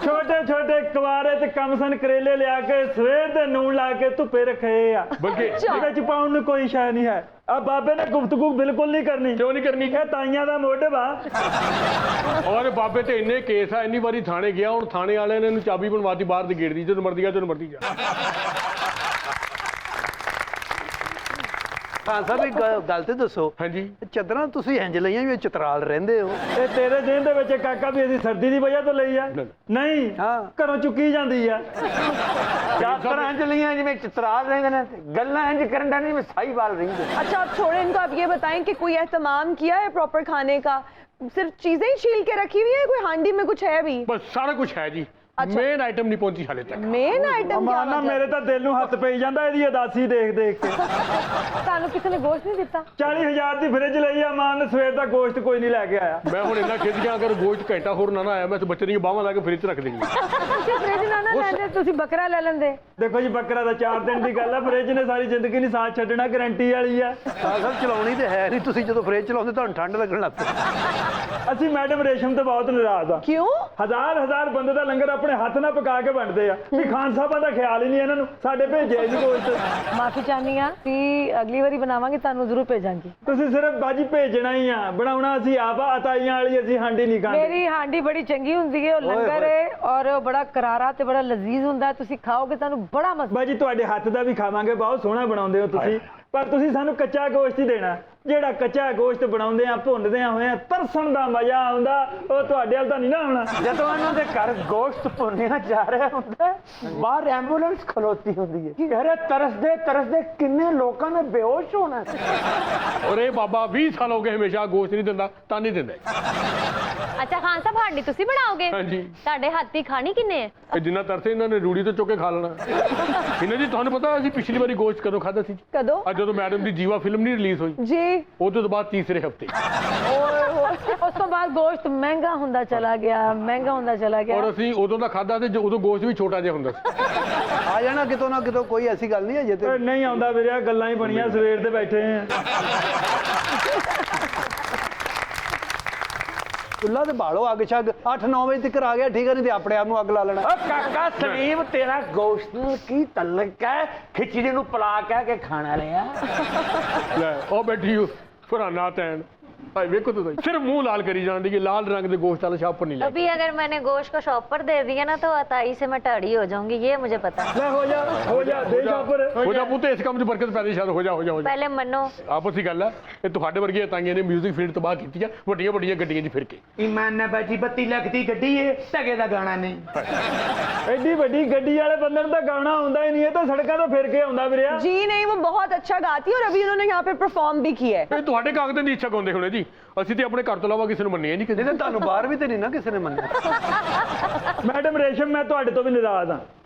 ਛੋਟੇ ਛੋਟੇ ਕਵਾਰੇ ਤੇ ਕਮਸਨ ਕਰੇਲੇ ਲਿਆ ਕੇ ਸਵੇਰ ਦੇ ਨੂਣ ਲਾ ਕੇ ਧੁੱਪੇ ਰੱਖੇ ਆ ਬਲਕਿ ਇਹਦੇ ਵਿੱਚ ਪਾਉਣ ਨੂੰ ਕੋਈ ਸ਼ੈ ਨਹੀਂ ਹੈ ਆ ਬਾਬੇ ਨੇ ਗੁਫ਼ਤਗੂ ਬਿਲਕੁਲ ਨਹੀਂ ਕਰਨੀ ਕਿਉਂ ਨਹੀਂ ਕਰਨੀ ਇਹ ਤਾਈਆਂ ਦਾ ਮੋਢ ਵਾ ਔਰ ਬਾਬੇ ਤੇ ਇੰਨੇ ਕੇਸ ਆ ਇੰਨੀ ਵਾਰੀ ਥਾਣੇ ਗਿਆ ਹੁਣ ਥਾਣੇ ਵਾਲਿਆਂ ਨੇ ਇਹਨੂੰ ਚਾਬੀ ਬਣਵਾਤੀ ਬਾਹਰ ਦੀ ਗੇਟ ਦੀ ਜਦੋਂ ਮਰਦੀ ਆ ਜਦੋਂ ਮਰਦੀ ਜਾ ਖਾਨ ਸਾਹਿਬ ਇੱਕ ਗੱਲ ਤੇ ਦੱਸੋ ਹਾਂਜੀ ਚਾਦਰਾਂ ਤੁਸੀਂ ਇੰਜ ਲਈਆਂ ਵੀ ਚਤਰਾਲ ਰਹਿੰਦੇ ਹੋ ਇਹ ਤੇਰੇ ਜਿਹਨ ਦੇ ਵਿੱਚ ਕਾਕਾ ਵੀ ਅਸੀਂ ਸਰਦੀ ਦੀ ਵਜ੍ਹਾ ਤੋਂ ਲਈ ਆ ਨਹੀਂ ਹਾਂ ਘਰੋਂ ਚੁੱਕੀ ਜਾਂਦੀ ਆ ਚਾਦਰਾਂ ਇੰਜ ਲਈਆਂ ਜਿਵੇਂ ਚਤਰਾਲ ਰਹਿੰਦੇ ਨੇ ਗੱਲਾਂ ਇੰਜ ਕਰਨ ਦਾ ਨਹੀਂ ਮੈਂ ਸਾਈ ਵਾਲ ਰਹਿੰਦੇ अच्छा आप छोड़े इनको आप ये बताएं कि कोई एहतमाम किया है प्रॉपर खाने का सिर्फ चीजें ही छील के रखी हुई है कोई हांडी में कुछ है भी ਬਸ ਸਾਰਾ ਕੁਝ ਹੈ ਜੀ अच्छा। ਮੇਨ ਆਈਟਮ ਨਹੀਂ ਪਹੁੰਚੀ ਹਾਲੇ ਤੱਕ मेन आइटम क्या ਮਾਨਾ मतलब? ਮੇਰੇ ਤਾਂ ਦਿਲ ਨੂੰ ਹੱਥ ਪਈ ਜਾਂਦਾ ਇਹਦੀ ਉਦਾਸੀ ਦੇਖ ਦੇਖ ਕੇ ਤੁਹਾਨੂੰ ਕਿਸੇ ਨੇ ਗੋਸ਼ਤ ਨਹੀਂ ਦਿੱਤਾ 40000 ਦੀ ਫ੍ਰਿਜ ਲਈ ਆ ਮਾਨ ਨੇ ਸਵੇਰ ਦਾ ਗੋਸ਼ਤ ਕੋਈ ਨਹੀਂ ਲੈ ਕੇ ਆਇਆ ਮੈਂ ਹੁਣ ਇੰਨਾ ਖਿੱਚ ਗਿਆ ਅਗਰ ਗੋਸ਼ਤ ਘੰਟਾ ਹੋਰ ਨਾ ਆਇਆ ਮੈਂ ਤਾਂ ਬੱਚੇ ਦੀਆਂ ਬਾਹਾਂ ਲਾ ਕੇ ਫ੍ਰਿਜ 'ਚ ਰੱਖ ਦੇਣੀ ਤੁਸੀਂ ਫ੍ਰਿਜ ਨਾ ਲੈਂਦੇ ਤੁਸੀਂ ਬੱਕਰਾ ਲੈ ਲੈਂਦੇ ਦੇਖੋ ਜੀ ਬੱਕਰਾ ਦਾ 4 ਦਿਨ ਦੀ ਗੱਲ ਆ ਫ੍ਰਿਜ ਨੇ ਸਾਰੀ ਜ਼ਿੰਦਗੀ ਨਹੀਂ ਸਾਥ ਛੱਡਣਾ ਗਾਰੰਟੀ ਵਾਲੀ ਆ ਖਾਨ ਸਾਹਿਬ ਚਲਾਉਣੀ ਤੇ ਹੈ ਨਹੀਂ ਤੁਸੀਂ ਜਦੋਂ ਫ੍ਰਿਜ ਚਲਾਉਂਦੇ ਤੁਹਾਨੂੰ ਠੰਡ ਲੱਗਣ ਲੱਗ ਪਈ ਅਸੀਂ ਮੈਡਮ ਰੇਸ਼ਮ ਤੋਂ ਬਹੁਤ ਨਾਰਾਜ਼ ਆ क्यों ਹਜ਼ਾਰ ਬੰਦੇ ਦਾ ਲੰਗਰ ਆਪਣੇ ਹੱਥ ਨਾਲ ਪਕਾ ਕੇ ਵੰਡਦੇ ਆ ਵੀ ਖਾਨ ਸਾਹਿਬਾਂ ਦਾ ਖਿਆਲ ਹੀ ਨਹੀਂ ਇਹਨਾਂ ਨੂੰ ਸਾਡੇ ਭੇਜਿਆ ਜੀ ਗੋਸ਼ਤ ਮਾਫੀ ਚਾਹਨੀ ਆ ਵੀ ਅਗਲੀ ਵਾਰੀ ਬਣਾਵਾਂਗੇ ਤੁਹਾਨੂੰ ਜ਼ਰੂਰ ਭੇਜਾਂਗੀ ਤੁਸੀਂ ਸਿਰਫ ਬਾਜੀ ਭੇਜਣਾ ਹੀ ਆ ਬਣਾਉਣਾ ਅਸੀਂ ਆਪ ਆ ਅਤਾਈਆਂ ਵਾਲੀ ਅਸੀਂ ਹਾਂਡੀ ਨਹੀਂ ਖਾਂਦੇ ਮੇਰੀ ਹਾਂਡੀ ਬੜੀ ਚੰਗੀ ਹੁੰਦੀ ਹੈ ਉਹ ਲੰਗਰ ਹੈ ਔਰ ਉਹ ਬੜਾ ਕਰਾਰਾ ਤੇ ਬੜਾ ਲਜ਼ੀਜ਼ ਹੁੰਦਾ ਤੁਸੀਂ ਖਾਓਗੇ ਤੁਹਾਨੂੰ ਬੜਾ ਮਜ਼ਾ ਬਾਜੀ ਤੁਹਾਡੇ ਹੱਥ ਦਾ ਵੀ ਖਾਵਾਂਗੇ ਬਹੁਤ ਸੋਹਣਾ ਬਣਾਉਂਦੇ ਹੋ ਤੁਸੀਂ ਪਰ ਤੁਸੀਂ ਸਾਨੂੰ ਕੱਚਾ ਗੋਸ਼ਤ ਹੀ ਦੇਣਾ ਜਿਹੜਾ ਕੱਚਾ ਗੋਸ਼ਤ ਬਣਾਉਂਦੇ ਆ ਭੁੰਨਦੇ ਆ ਹੋਏ ਤਰਸਣ ਦਾ ਮਜ਼ਾ ਆਉਂਦਾ ਉਹ ਤੁਹਾਡੇ ਵੱਲ ਤਾਂ ਨਹੀਂ ਨਾ ਆਉਣਾ ਜਦੋਂ ਉਹਨਾਂ ਦੇ ਘਰ ਗੋਸ਼ਤ ਭੁੰਨਿਆ ਜਾ ਰਿਹਾ ਹੁੰਦਾ ਬਾਹਰ ਐਂਬੂਲੈਂਸ ਖਲੋਤੀ ਹੁੰਦੀ ਹੈ ਕਹਿ ਰਿਹਾ ਤਰਸਦੇ ਕਿੰਨੇ ਲੋਕਾਂ ਨੇ ਬੇਹੋਸ਼ ਹੋਣਾ ਅਰੇ ਬਾਬਾ 20 ਸਾਲ ਹੋ ਗਏ ਹਮੇਸ਼ਾ ਗੋਸ਼ਤ ਨਹੀਂ ਦਿੰਦਾ ਤਾਂ ਨਹੀਂ ਦਿੰਦਾ ਅੱਛਾ ਖਾਨ ਸਾਹਿਬ ਹਾਂਡੀ ਤੁਸੀਂ ਬਣਾਓਗੇ ਹਾਂਜੀ ਤੁਹਾਡੇ ਹੱਥ ਦੀ ਖਾਣੀ ਕਿੰਨੇ ਹੈ ਇਹ ਜਿੰਨਾ ਤਰਸੇ ਇਹਨਾਂ ਨੇ ਰੂੜੀ ਤੋਂ ਚੁੱਕ ਕੇ ਖਾ ਲੈਣਾ ਇਹਨਾਂ ਜੀ ਤੁਹਾਨੂੰ ਪਤਾ ਅਸੀਂ ਪਿਛਲੀ ਵਾਰੀ ਗੋਸ਼ਤ ਕਦੋਂ ਖਾਧਾ ਸੀ कदो ਅੱਜ ਜਦੋਂ ਮੈਡਮ ਦੀ ਜੀਵਾ ਫਿਲਮ ਨਹੀਂ ਰਿਲੀਜ਼ ਹੋਈ जी ਉਹਦੇ ਤੋਂ ਬਾਅਦ ਤੀਸਰੇ ਹਫਤੇ ਉਸ ਤੋਂ ਬਾਅਦ ਗੋਸ਼ਤ ਮਹਿੰਗਾ ਹੁੰਦਾ ਚਲਾ ਗਿਆ ਔਰ ਅਸੀਂ ਉਦੋਂ ਦਾ ਖਾਧਾ ਤੇ ਉਦੋਂ ਗੋਸ਼ਤ ਵੀ ਛੋਟਾ ਜਿਹਾ ਹੁੰਦਾ ਸੀ ਆ ਜਾਣਾ ਕਿਤੋਂ ਨਾ ਕਿਤੋਂ ਕੋਈ ਐਸੀ ਗੱਲ ਨਹੀਂ ਅਜੇ ਤੇ ਨਹੀਂ ਆਉਂਦਾ ਵੀਰੇ ਗੱਲਾਂ ਹੀ ਬਣੀਆਂ ਸਵੇਰ ਦੇ ਬੈਠੇ ਆ ਚੁੱਲ੍ਹਾ ਤੇ ਬਾਲੋ ਅੱਗ ਛੱਗ 8-9 ਵਜੇ ਤੱਕ ਆ ਗਿਆ ਠੀਕ ਹੈ ਨਹੀਂ ਤੇ ਆਪਣੇ ਆਪ ਨੂੰ ਅੱਗ ਲਾ ਲੈਣਾ ਕਾਕਾ ਸਲੀਮ ਤੇਰਾ ਗੋਸ਼ਤ ਨਾਲ ਕੀ ਤਲਕ ਹੈ ਖਿਚੜੀ ਨੂੰ ਪਲਾ ਕਹਿ ਕੇ ਖਾਣਾ ਲਿਆ ਲੈ ਉਹ ਬੈਠੀ ਹੋ ਫਰਾਨਾ ਤੈਨ ਭਾਈ ਵੇਖੋ ਤੁਸੀਂ ਸਿਰਫ ਮੂੰਹ ਲਾਲ ਕਰੀ ਜਾਂਦੀ ਹੈ ਲਾਲ रंग ਦੇ ਗੋਸ਼ਤ ਵਾਲਾ ਸ਼ਾਪ पर नहीं ले अभी अगर मैंने गोश्त को शॉप पर दे दिया ना तो अताई से मैं टाड़ी हो जाऊंगी ये मुझे पता है ले हो जा दे शॉप पर हो जा ਪੁੱਤ ਇਸ ਕੰਮ 'ਚ ਬਰਕਤ ਪੈਦੀ ਸ਼ਾਇਦ ਹੋ ਜਾ पहले मनो ਆਪਸ ਦੀ ਗੱਲ ਹੈ ਇਹ ਤੁਹਾਡੇ ਵਰਗੀਆਂ ਤਾਈਆਂ ਨੇ 뮤직 ਫੀਲਡ ਤੋਂ ਬਾਹਰ ਕੀਤੀ ਆ ਵੱਡੀਆਂ ਗੱਡੀਆਂ 'ਚ ਫਿਰ ਕੇ ਇਮਾਨ ਨਾ ਬਾਜੀ 32 ਲੱਖ ਦੀ ਗੱਡੀ ਏ ਟਕੇ ਦਾ ਗਾਣਾ ਨਹੀਂ ਐਡੀ ਵੱਡੀ ਗੱਡੀ ਵਾਲੇ ਬੰਦੇ ਨੂੰ ਤਾਂ ਗਾਣਾ ਆਉਂਦਾ ਹੀ ਨਹੀਂ ਇਹ ਤਾਂ ਸੜਕਾਂ ਤੋਂ ਫਿਰ ਕੇ ਆਉਂਦਾ ਵੀਰਿਆ जी नहीं वो बहुत अच्छा गाती है और अभी उन्होंने यहाँ पे परफॉर्म भी किया है ਇਹ ਤੁਹਾਡੇ ਕਾਗਜ਼ਾਂ ਦੀ ਇੱਛਾ ਗਾਉਂਦੇ ਹੋਣੇ ਜੀ ਅਸੀਂ ਤੇ ਆਪਣੇ ਘਰ ਤੋਂ ਇਲਾਵਾ ਕਿਸੇ ਨੂੰ ਮੰਨਿਆ ਨਹੀਂ ਨਹੀਂ ਤੇ ਤੁਹਾਨੂੰ ਬਾਹਰ ਵੀ ਤੇ ਨਹੀਂ ਨਾ ਕਿਸੇ ਨੇ ਮੰਨਿਆ ਮੈਡਮ ਰੇਸ਼ਮ ਮੈਂ ਤੁਹਾਡੇ ਤੋਂ ਵੀ ਨਾਰਾਜ਼ ਹਾਂ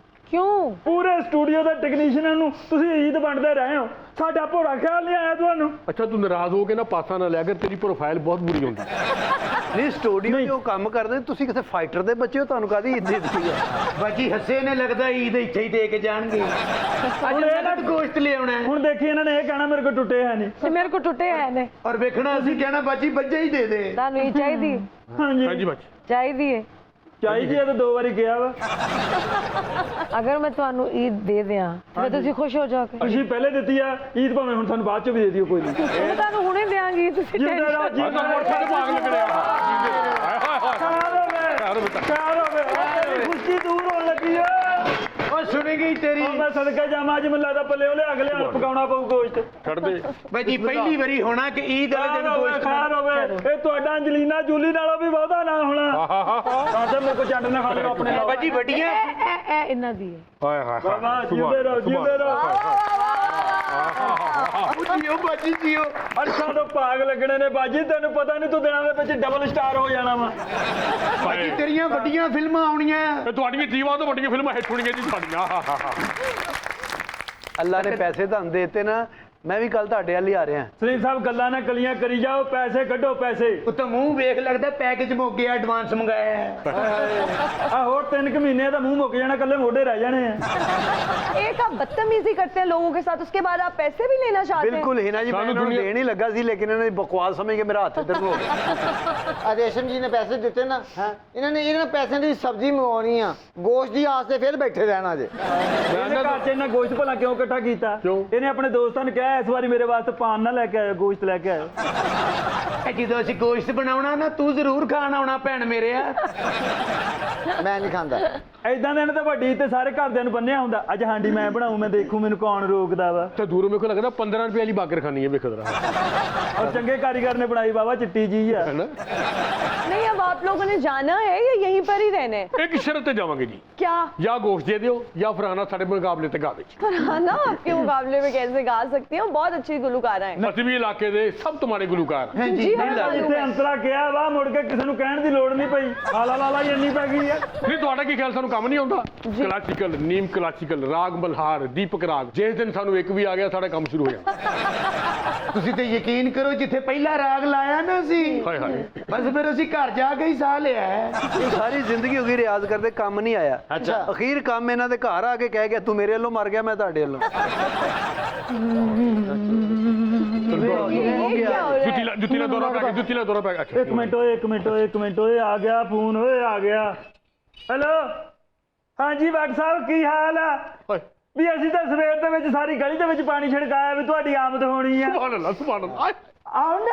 ਕਿਉਂ ਪੂਰੇ ਸਟੂਡੀਓ ਦੇ ਟੈਕਨੀਸ਼ੀਅਨਾਂ ਨੂੰ ਤੁਸੀਂ ਈਦ ਵੰਡਦੇ ਰਹੇ ਹੋ ਸਾਡਾ ਭੋਰਾ ਖਿਆਲ ਨਹੀਂ ਆਇਆ ਤੁਹਾਨੂੰ ਅੱਛਾ ਤੂੰ ਨਾਰਾਜ਼ ਹੋ ਕੇ ਨਾ ਪਾਸਾ ਨਾ ਲਿਆ ਕਰ ਤੇਰੀ ਪ੍ਰੋਫਾਈਲ ਬਹੁਤ ਬੁਰੀ ਹੁੰਦੀ ਨਹੀਂ ਸਟੂਡੀਓ 'ਚ ਉਹ ਕੰਮ ਕਰਦੇ ਤੁਸੀਂ ਕਿਸੇ ਫਾਈਟਰ ਦੇ ਬੱਚੇ ਹੋ ਤੁਹਾਨੂੰ ਕਾਹਦੀ ਇੱਜ਼ਤ ਦਿੱਤੀ ਹੈ ਬਾਜੀ ਹੱਸੇ ਨੇ ਲੱਗਦਾ ਈਦ ਇੱਥੇ ਹੀ ਦੇ ਕੇ ਜਾਣਗੇ ਅੱਜ ਇਹਨਾਂ ਗੋਸ਼ਤ ਲਿਆਉਣਾ ਹੁਣ ਦੇਖੀ ਇਹਨਾਂ ਨੇ ਇਹ ਕਹਿਣਾ ਮੇਰੇ ਕੋਲ ਟੁੱਟੇ ਹੈ ਨਹੀਂ ਤੇ ਮੇਰੇ ਕੋ ਟੁੱਟੇ ਹੈ ਨੇ ਔਰ ਵੇਖਣਾ ਅਸੀਂ ਕਹਿਣਾ ਬਾਜੀ ਬੱਜੇ ਹੀ ਦੇ ਦੇ ਤੁਹਾਨੂੰ ਇਹ ਚਾਹੀਦੀ ਹਾਂਜੀ ਬੱਚੇ ਚਾਹੀਦੀ ਹੈ ਚਾਹੀਦੀ ਹੈ ਤਾਂ 2 ਵਾਰੀ ਗਿਆ ਵਾ ਅਗਰ ਮੈਂ ਤੁਹਾਨੂੰ ਈਦ ਦੇ ਦਿਆਂ ਤੇ ਤੁਸੀਂ ਖੁਸ਼ ਹੋ ਜਾਓਗੇ। ਤੁਸੀਂ ਪਹਿਲੇ ਦਿੱਤੀ ਆ ਈਦ, ਭਾਵੇਂ ਹੁਣ ਤੁਹਾਨੂੰ ਬਾਅਦ ਚ ਵੀ ਦੇ ਦਿਓ, ਕੋਈ ਨਹੀਂ। ਮੈਂ ਤੁਹਾਨੂੰ ਹੁਣੇ ਦਿਆਂਗੀ, ਤੁਸੀਂ ਜਿੰਦੇ tension ਰਹੋ, ਜਿੰਦੇ ਰਹੋ। ਭਾਗ ਲੱਗਣਿਆ ਖੁਸ਼ੀ ਦੂਰ ਹੋਣ ਲੱਗੀ ਆ। ਉਹ ਸੁਣੇਗੀ ਤੇਰੀ। ਮੈਂ ਸਦਕਾ ਜਾਵਾਂ, ਅੱਜ ਮੈਨੂੰ ਲੱਗਦਾ ਪੱਲੇ ਉਹਲੇ ਅਗਲੇ ਹਲ ਪਕਾਉਣਾ ਪਊ ਗੋਸ਼ਤ। ਛੱਡ ਦੇ ਬਾਈ ਜੀ ਪਹਿਲੀ ਵਾਰੀ ਹੋਣਾ ਕਿ ਈਦ ਵਾਲੇ ਦਿਨ ਗੋਸ਼ਤ ਖਾਣ ਹੋਵੇ। ਇਹ ਤੁਹਾਡਾ ਅੰਜਲੀਨਾ ਜੂਲੀ ਨਾਲੋਂ ਵੀ ਬਹੁਤਾ ਨਾ ਹੋਣਾ। ਤਾਂ ਮੇਰੇ ਕੋ ਚੰਡ ਨਾ ਖਾ ਲਿਓ ਆਪਣੇ ਨਾਲ। ਬਾਈ ਜੀ ਵੱਡੀਆਂ ਇਹ ਇਹਨਾਂ ਦੀ ਹੈ। ਹਾਏ ਹਾਏ ਬਾਬਾ ਜਿਉਂਦੇ ਰਹੋ, ਜਿਉਂਦੇ ਰਹੋ। ਜੀਓ ਬਾਜੀ ਜੀਓ। ਅਰਸ਼ਾਂ ਤੋਂ ਭਾਗ ਲੱਗਣੇ ਨੇ ਬਾਜੀ, ਤੈਨੂੰ ਪਤਾ ਨਹੀਂ ਤੂੰ ਦਿਨਾਂ ਦੇ ਵਿੱਚ ਡਬਲ ਸਟਾਰ ਹੋ ਜਾਣਾ ਵਾ। ਬਾਜੀ ਤੇਰੀਆਂ ਵੱਡੀਆਂ ਫਿਲਮਾਂ ਆਉਣੀਆਂ। ਇਹ ਤੁਹਾਡੀਆਂ ਜੀਵਾਂ ਤੋਂ ਵੱਡੀਆਂ ਫਿਲਮਾਂ ਹਿੱਟ ਹੋਣਗੀਆਂ ਜੀ ਸਾਡੀਆਂ। ਅੱਲਾ ਨੇ ਪੈਸੇ ਤੁਹਾਨੂੰ ਦੇਤੇ ਨਾ, ਮੈਂ ਵੀ ਕੱਲ ਤੁਹਾਡੇ ਵੱਲ ਹੀ ਆ ਰਿਹਾ। ਸਲੀਮ ਸਾਹਿਬ ਗੱਲਾਂ ਨਾ ਕਲੀਆਂ ਕਰੀ ਜਾਓ, ਪੈਸੇ ਕੱਢੋ ਪੈਸੇ। ਉੱਤੇ ਮੂੰਹ ਵੇਖ ਲੱਗਦਾ ਪੈਕੇਜ ਮੁੱਕ ਗਿਆ, ਐਡਵਾਂਸ ਮੰਗਾਇਆ ਹੈ। ਆ ਹੋਰ 3 ਮਹੀਨੇ ਦਾ ਮੂੰਹ ਮੁੱਕ ਜਾਣਾ, ਕੱਲੇ ਮੋਢੇ ਰਹਿ ਜਾਣੇ ਆ। एक आप बदतमीजी करते हैं लोगों के साथ, उसके बाद आप पैसे भी लेना चाहते हैं। ਬਿਲਕੁਲ ਹਿਨਾ ਜੀ, ਮੈਂ ਇਹਨਾਂ ਨੂੰ ਦੇਣ ਹੀ ਲੱਗਾ ਸੀ, ਲੇਕਿਨ ਇਹਨਾਂ ਦੀ ਬਕਵਾਸ ਸਮਝ ਕੇ ਮੇਰਾ ਹੱਥ ਇੱਧਰ ਨੂੰ ਹੋ ਗਿਆ। ਰੇਸ਼ਮ ਜੀ ਨੇ ਪੈਸੇ ਦਿੱਤੇ ਨਾ, ਇਹਨਾਂ ਪੈਸਿਆਂ ਦੀ ਸਬਜ਼ੀ ਮੰਗਵਾਉਣੀ ਆ, ਗੋਸ਼ਤ ਦੀ ਆਸ ਤੇ ਫਿਰ ਬੈਠੇ ਰਹਿਣਾ ਜੇ। ਇਹਨੇ ਘਰ 'ਚ ਇਹਨਾਂ ਗੋਸ਼ਤ ਭਲਾ ਕਿਉਂ ਇਕੱਠਾ ਕੀਤਾ? ਇਹਨੇ ਆਪਣੇ ਦੋਸਤਾਂ ਨੂੰ ਕਿਹਾ ਇਸ ਵਾਰੀ ਮੇਰੇ ਵਾਸਤੇ ਪਾਨ ਨਾ ਲੈ ਕੇ ਆਇਓ, ਗੋਸ਼ਤ ਲੈ ਕੇ ਆਇਓ। ਜਦੋਂ ਅਸੀਂ ਗੋਸ਼ਤ ਬਣਾਉਣਾ ਨਾ, ਤੂੰ ਜ਼ਰੂਰ ਖਾਣ ਆਉਣਾ ਭੈਣ ਮੇਰੇ ਆ। ਮੈਂ ਨਹੀਂ ਖਾਂਦਾ। ਐਦਾਂ ਦੇ ਨੇ ਤਾਂ ਵੱਡੀ ਤੇ ਸਾਰੇ ਘਰਦਿਆਂ ਨੂੰ ਬੰਨਿਆ ਹੁੰਦਾ। ਅੱਜ ਹਾਂਡੀ ਮੈਂ ਬਣਾਉ, ਮੈਂ ਦੇਖੂ ਮੈਨੂੰ ਕੌਣ ਰੋਕਦਾ ਵਾ। ਤੇ ਦੂਰੋਂ ਮੇਰੇ ਕੋ ਲੱਗਦਾ 15 ਰੁਪਏ ਵਾਲੀ ਬਾਕਰ ਖਾਣੀ ਹੈ, ਵੇਖੋ ਜਰਾ। और चंगे कारीगर ने बनाई बाबा, चिट्टी जी है ना। नहीं, अब आप लोगों ने जाना है या यहीं पर ही रहने? एक शर्त ते जावांगे जी। क्या? या गोश्त दे दियो या फरहाना साडे मुकाबले ते गा दे। फरहाना आपके मुकाबले में कैसे गा सकती हूँ? बहुत अच्छी गुलकारा है। ਅਸੀਂ ਵੀ ਇਲਾਕੇ ਦੇ ਸਭ ਤੋਂ ਮਾੜੇ ਗੁਲੂਕਾਰ। जी हाँ, जिथे अंतरा किया वा मुड़ के किसी ਨੂੰ ਕਹਿਣ ਦੀ ਲੋੜ ਨਹੀਂ ਪਈ। ਹਾਲਾ ਲਾਲਾ ਹੀ ਇੰਨੀ ਪੈ ਗਈ ਆ। ਨਹੀਂ ਤੁਹਾਡਾ ਕੀ ਖਿਆਲ, ਸਾਨੂੰ ਕੰਮ ਨਹੀਂ ਆਉਂਦਾ? ਕਲਾਸੀਕਲ, ਨੀਮ ਕਲਾਸੀਕਲ, ਰਾਗ ਮਲਹਾਰ, ਦੀਪਕ ਰਾਗ, ਜਿਸ ਦਿਨ ਸਾਨੂੰ ਇੱਕ ਵੀ ਆ ਗਿਆ ਸਾਡਾ ਕੰਮ ਸ਼ੁਰੂ ਹੋ ਜਾਣਾ। ਤੁਸੀਂ ਤੇ ਯਕੀਨ ਕਰੋ, ਜਿੱਥੇ ਪਹਿਲਾ ਰਾਗ ਲਾਇਆ ਨਾ ਸੀ, ਹਾਏ ਹਾਏ, ਬਸ ਫਿਰ ਅਸੀਂ ਘਰ ਜਾ ਕੇ ਹੀ ਸਾਹ ਲਿਆ। ਇਹ ਸਾਰੀ ਜ਼ਿੰਦਗੀ ਹੋ ਗਈ ਰਿਆਜ਼ ਕਰਦੇ, ਕੰਮ ਨਹੀਂ ਆਇਆ। ਅੱਛਾ। ਅਖੀਰ ਕੰਮ ਇਹਨਾਂ ਦੇ ਘਰ ਆ ਕੇ ਕਹਿ ਗਿਆ, ਤੂੰ ਮੇਰੇ ਵੱਲੋਂ ਮਰ ਗਿਆ, ਮੈਂ ਤੁਹਾਡੇ ਵੱਲੋਂ। ਜੁੱਤੀ ਨਾਲ ਦੌਰਾ ਪੈ ਗਿਆ, ਜੁੱਤੀ ਨਾਲ ਦੌਰਾ ਪੈ ਗਿਆ। ਇੱਕ ਮਿੰਟ ਓਏ, ਇੱਕ ਮਿੰਟ ਓਏ, ਇੱਕ ਮਿੰਟ ਓਏ, ਆ ਗਿਆ ਫੋਨ, ਓਏ ਆ ਗਿਆ। ਹੈਲੋ, ਹਾਂਜੀ ਭੱਟ ਸਾਹਿਬ, ਕੀ ਹਾਲ ਆ? ਵੀ ਅਸੀਂ ਤਾਂ ਸਵੇਰ ਦੇ ਵਿੱਚ ਸਾਰੀ ਗਲੀ ਦੇ ਵਿੱਚ ਪਾਣੀ ਛਿੜਕਾਇਆ ਵੀ ਤੁਹਾਡੀ ਆਮਦ ਹੋਣੀ ਆ। ਸੁਭਾਨ ਅੱਲਾਹ, ਸੁਭਾਨ ਅੱਲਾਹ। ਆਉਂਦੇ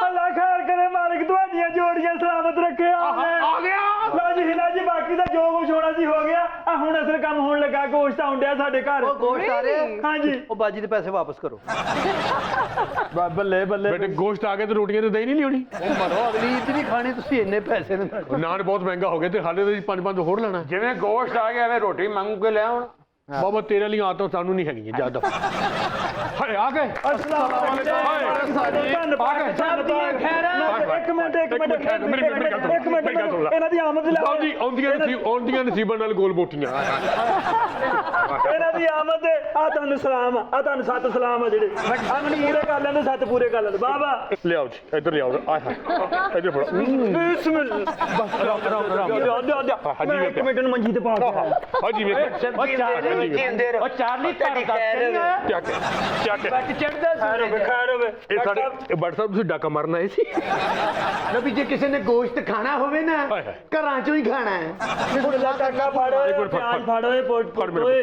ਅੱਲਾ ਖੈਰ ਕਰੇ, ਮਾਲਕ ਤੁਹਾਡੀਆਂ ਜੋੜੀਆਂ ਸਲਾਮਤ ਰੱਖੇ। ਆ ਗਿਆ। ਲਓ ਜੀ ਹਿਨਾ ਜੀ, ਬਾਕੀ ਦਾ ਜੋ ਕੁਝ ਹੋਣਾ ਸੀ ਹੋ ਗਿਆ। ਆ ਹੁਣ ਅਸਲ ਕੰਮ ਹੋਣ ਲੱਗਾ, ਗੋਸ਼ਤ ਆਉਂਦਿਆ ਸਾਡੇ ਘਰ। ਉਹ ਗੋਸ਼ਤ ਆ ਰਿਹਾ? ਹਾਂਜੀ। ਉਹ ਬਾਜੀ ਦੇ ਪੈਸੇ ਵਾਪਸ ਕਰੋ। ਬੱਲੇ ਬੱਲੇ ਬੇਟੇ ਗੋਸ਼ਤ ਆ ਗਿਆ ਤੇ ਰੋਟੀਆਂ ਤੇ ਦਹੀਂ ਨਹੀਂ ਲਿਆਉਣੀ। ਉਹ ਮਰੋ, ਅਗਲੀ ਈਦ ਨਹੀਂ ਖਾਣੀ ਤੁਸੀਂ, ਇੰਨੇ ਪੈਸੇ ਨੇ। ਨਾਨ ਬਹੁਤ ਮਹਿੰਗਾ ਹੋ ਗਿਆ ਤੇ ਹਾਲੇ ਤੇ 5-5 ਹੋਰ ਲੈਣਾ। ਜਿਵੇਂ ਗੋਸ਼ਤ ਆ ਗਿਆ ਐਵੇਂ ਰੋਟੀ ਮੰਗ ਕੇ ਲੈ ਆਉਣ। ਬਾਬਾ ਤੇਰੇ ਲਈ ਆਦਤਾਂ ਸਾਨੂੰ ਨਹੀਂ ਹੈਗੀਆਂ ਜ਼ਿਆਦਾ। ਹਾਏ ਆ ਗਏ। अस्सलाम ਇਹਨਾਂ ਦੀ ਆਮਦ ਲੈ ਆਉਂਦੀਆਂ ਨਸੀਬਾਂ ਨਾਲ ਗੋਲ ਬੋਟੀਆਂ। ਇਹਨਾਂ ਦੀ ਆਮਦ ਆ ਤੁਹਾਨੂੰ ਸਲਾਮ, ਆ ਤੁਹਾਨੂੰ 7 ਸਲਾਮ ਆ ਜਿਹੜੇ ਆ ਮੈਨੂੰ ਪੂਰੇ ਕਰ ਲੈਂਦੇ, 7 ਪੂਰੇ ਕਰ ਲੈਂਦੇ। ਬਾਬਾ ਲਿਆਓ ਜੀ, ਇੱਧਰ ਲਿਆਓ। ਆਏ ਹਾਏ, ਇੱਧਰ ਫੜੋ। ਬਿਸਮਿਲ੍ਲਾ। ਬਸ ਰਾਮ ਮੈਂ ਇੱਕ ਮਿੰਟ ਨੂੰ ਮੰਜੀ ਤੇ ਪਾ ਕੇ ਹਾਜੀ ਵੇਖ। ਉਹ ਚਾਰਲੀ ਤੁਹਾਡੀ ਖੈਰ ਚੱਕ ਚੜਦਾ ਖੈਰ ਹੋਵੇ। ਇਹ ਸਾਡੇ ਬੱਟ ਸਾਹਿਬ, ਤੁਸੀਂ ਡਾਕਾ ਮਾਰਨ ਆਏ ਸੀ? ਨਬੀ, ਜੇ ਕਿਸੇ ਨੇ ਗੋਸ਼ਤ ਖਾਣਾ ਹੋਵੇ ਨਾ, ਘਰਾਂ ਚੋਂ ਹੀ ਖਾਣਾ ਹੈ। ਕਾਕਾ ਫੜ, ਪਿਆਜ਼ ਫੜ ਓਏ,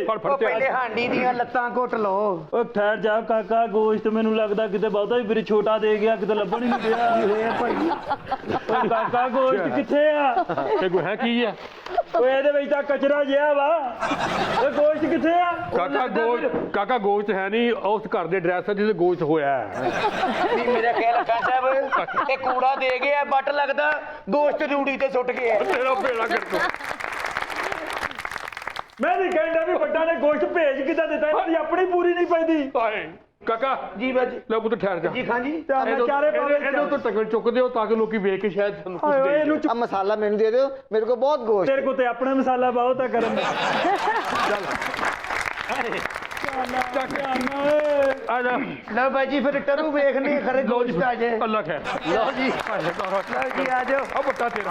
ਫੜ ਪਹਿਲੇ ਹਾਂਡੀ ਦੀਆਂ ਲੱਤਾਂ ਘੁੱਟ ਲਓ। ਓ ਠਹਿਰ ਜਾ ਕਾਕਾ, ਗੋਸ਼ਤ ਮੈਨੂੰ ਲੱਗਦਾ ਕਿਤੇ ਬਹੁਤਾ ਹੀ ਵੀਰ ਛੋਟਾ ਦੇ ਗਿਆ, ਕਿਤੇ ਲੱਭਣ ਹੀ ਨਹੀਂ ਗਿਆ ਭਾਈ। ਓ ਕਾਕਾ, ਗੋਸ਼ਤ ਕਿੱਥੇ ਆ? ਇਹ ਕੋਈ ਹੈ ਕੀ ਹੈ? ਓਏ ਇਹਦੇ ਵਿੱਚ ਤਾਂ ਕਚਰਾ ਜਿਹਾ ਵਾ। ਓ ਗੋਸ਼ਤ ਕਿੱਥੇ ਆ? ਕਾਕਾ ਗੋਸ਼ਤ ਹੈ ਨਹੀਂ, ਉਸ ਘਰ ਦੇ ਐਡਰੈਸ ਹੈ ਜਿੱਥੇ ਗੋਸ਼ਤ ਹੋਇਆ ਹੈ। ਨਹੀਂ, ਮੇਰਾ ਕਹਿ ਲੱਗਾ ਸਾਹਿਬ, ਇਹ ਕੂੜਾ ਦੇ ਗਿਆ, ਬੱਟ ਲੱਗਦਾ ਗੋਸ਼ਤ ਰੂੜੀ ਤੇ ਸੁੱਟ ਗਿਆ। ਤੇਰਾ ਭੇੜਾ ਕਰ ਦੋ। ਮੈਂ ਨਹੀਂ ਕਹਿੰਦਾ ਵੀ ਵੱਡਾ ਨੇ ਗੋਸ਼ਤ ਭੇਜ ਕਿੱਦਾਂ ਦਿੱਤਾ, ਇਹਨਾਂ ਦੀ ਆਪਣੀ ਪੂਰੀ ਨਹੀਂ ਪੈਂਦੀ। ਕਾਕਾ ਜੀ ਬਾਜੀ, ਲੈ ਪੁੱਤ ਠਹਿਰ ਜਾ। ਜੀ ਖਾਂ ਜੀ। ਇਹਨੂੰ ਤੋਂ ਟਕਣ ਚੁੱਕ ਦਿਓ ਤਾਂ ਕਿ ਲੋਕੀ ਵੇਖ ਕੇ ਸ਼ਾਇਦ ਤੁਹਾਨੂੰ ਕੁਝ ਦੇ ਦੇਣ। ਆ ਮਸਾਲਾ ਮੈਨੂੰ ਦੇ ਦਿਓ, ਮੇਰੇ ਕੋਲ ਬਹੁਤ ਗੋਸ਼ਤ। ਤੇਰੇ ਕੋਲ ਤੇ ਆਪਣਾ ਮਸਾਲਾ ਬਹੁਤ ਆ ਕਰਨ ਦਾ। ਆ ਜਾ। ਲਓ ਬਾਜੀ, ਫਿਰ ਟਰੂ ਵੇਖਨੇ ਖਰੇ ਗੋਸ਼ਤ ਆ ਜਾਏ। ਅੱਲਾ ਖੈਰ। ਲਓ ਜੀ, ਆ ਜਾਓ। ਆ ਬੱਟਾ ਤੇਰਾ।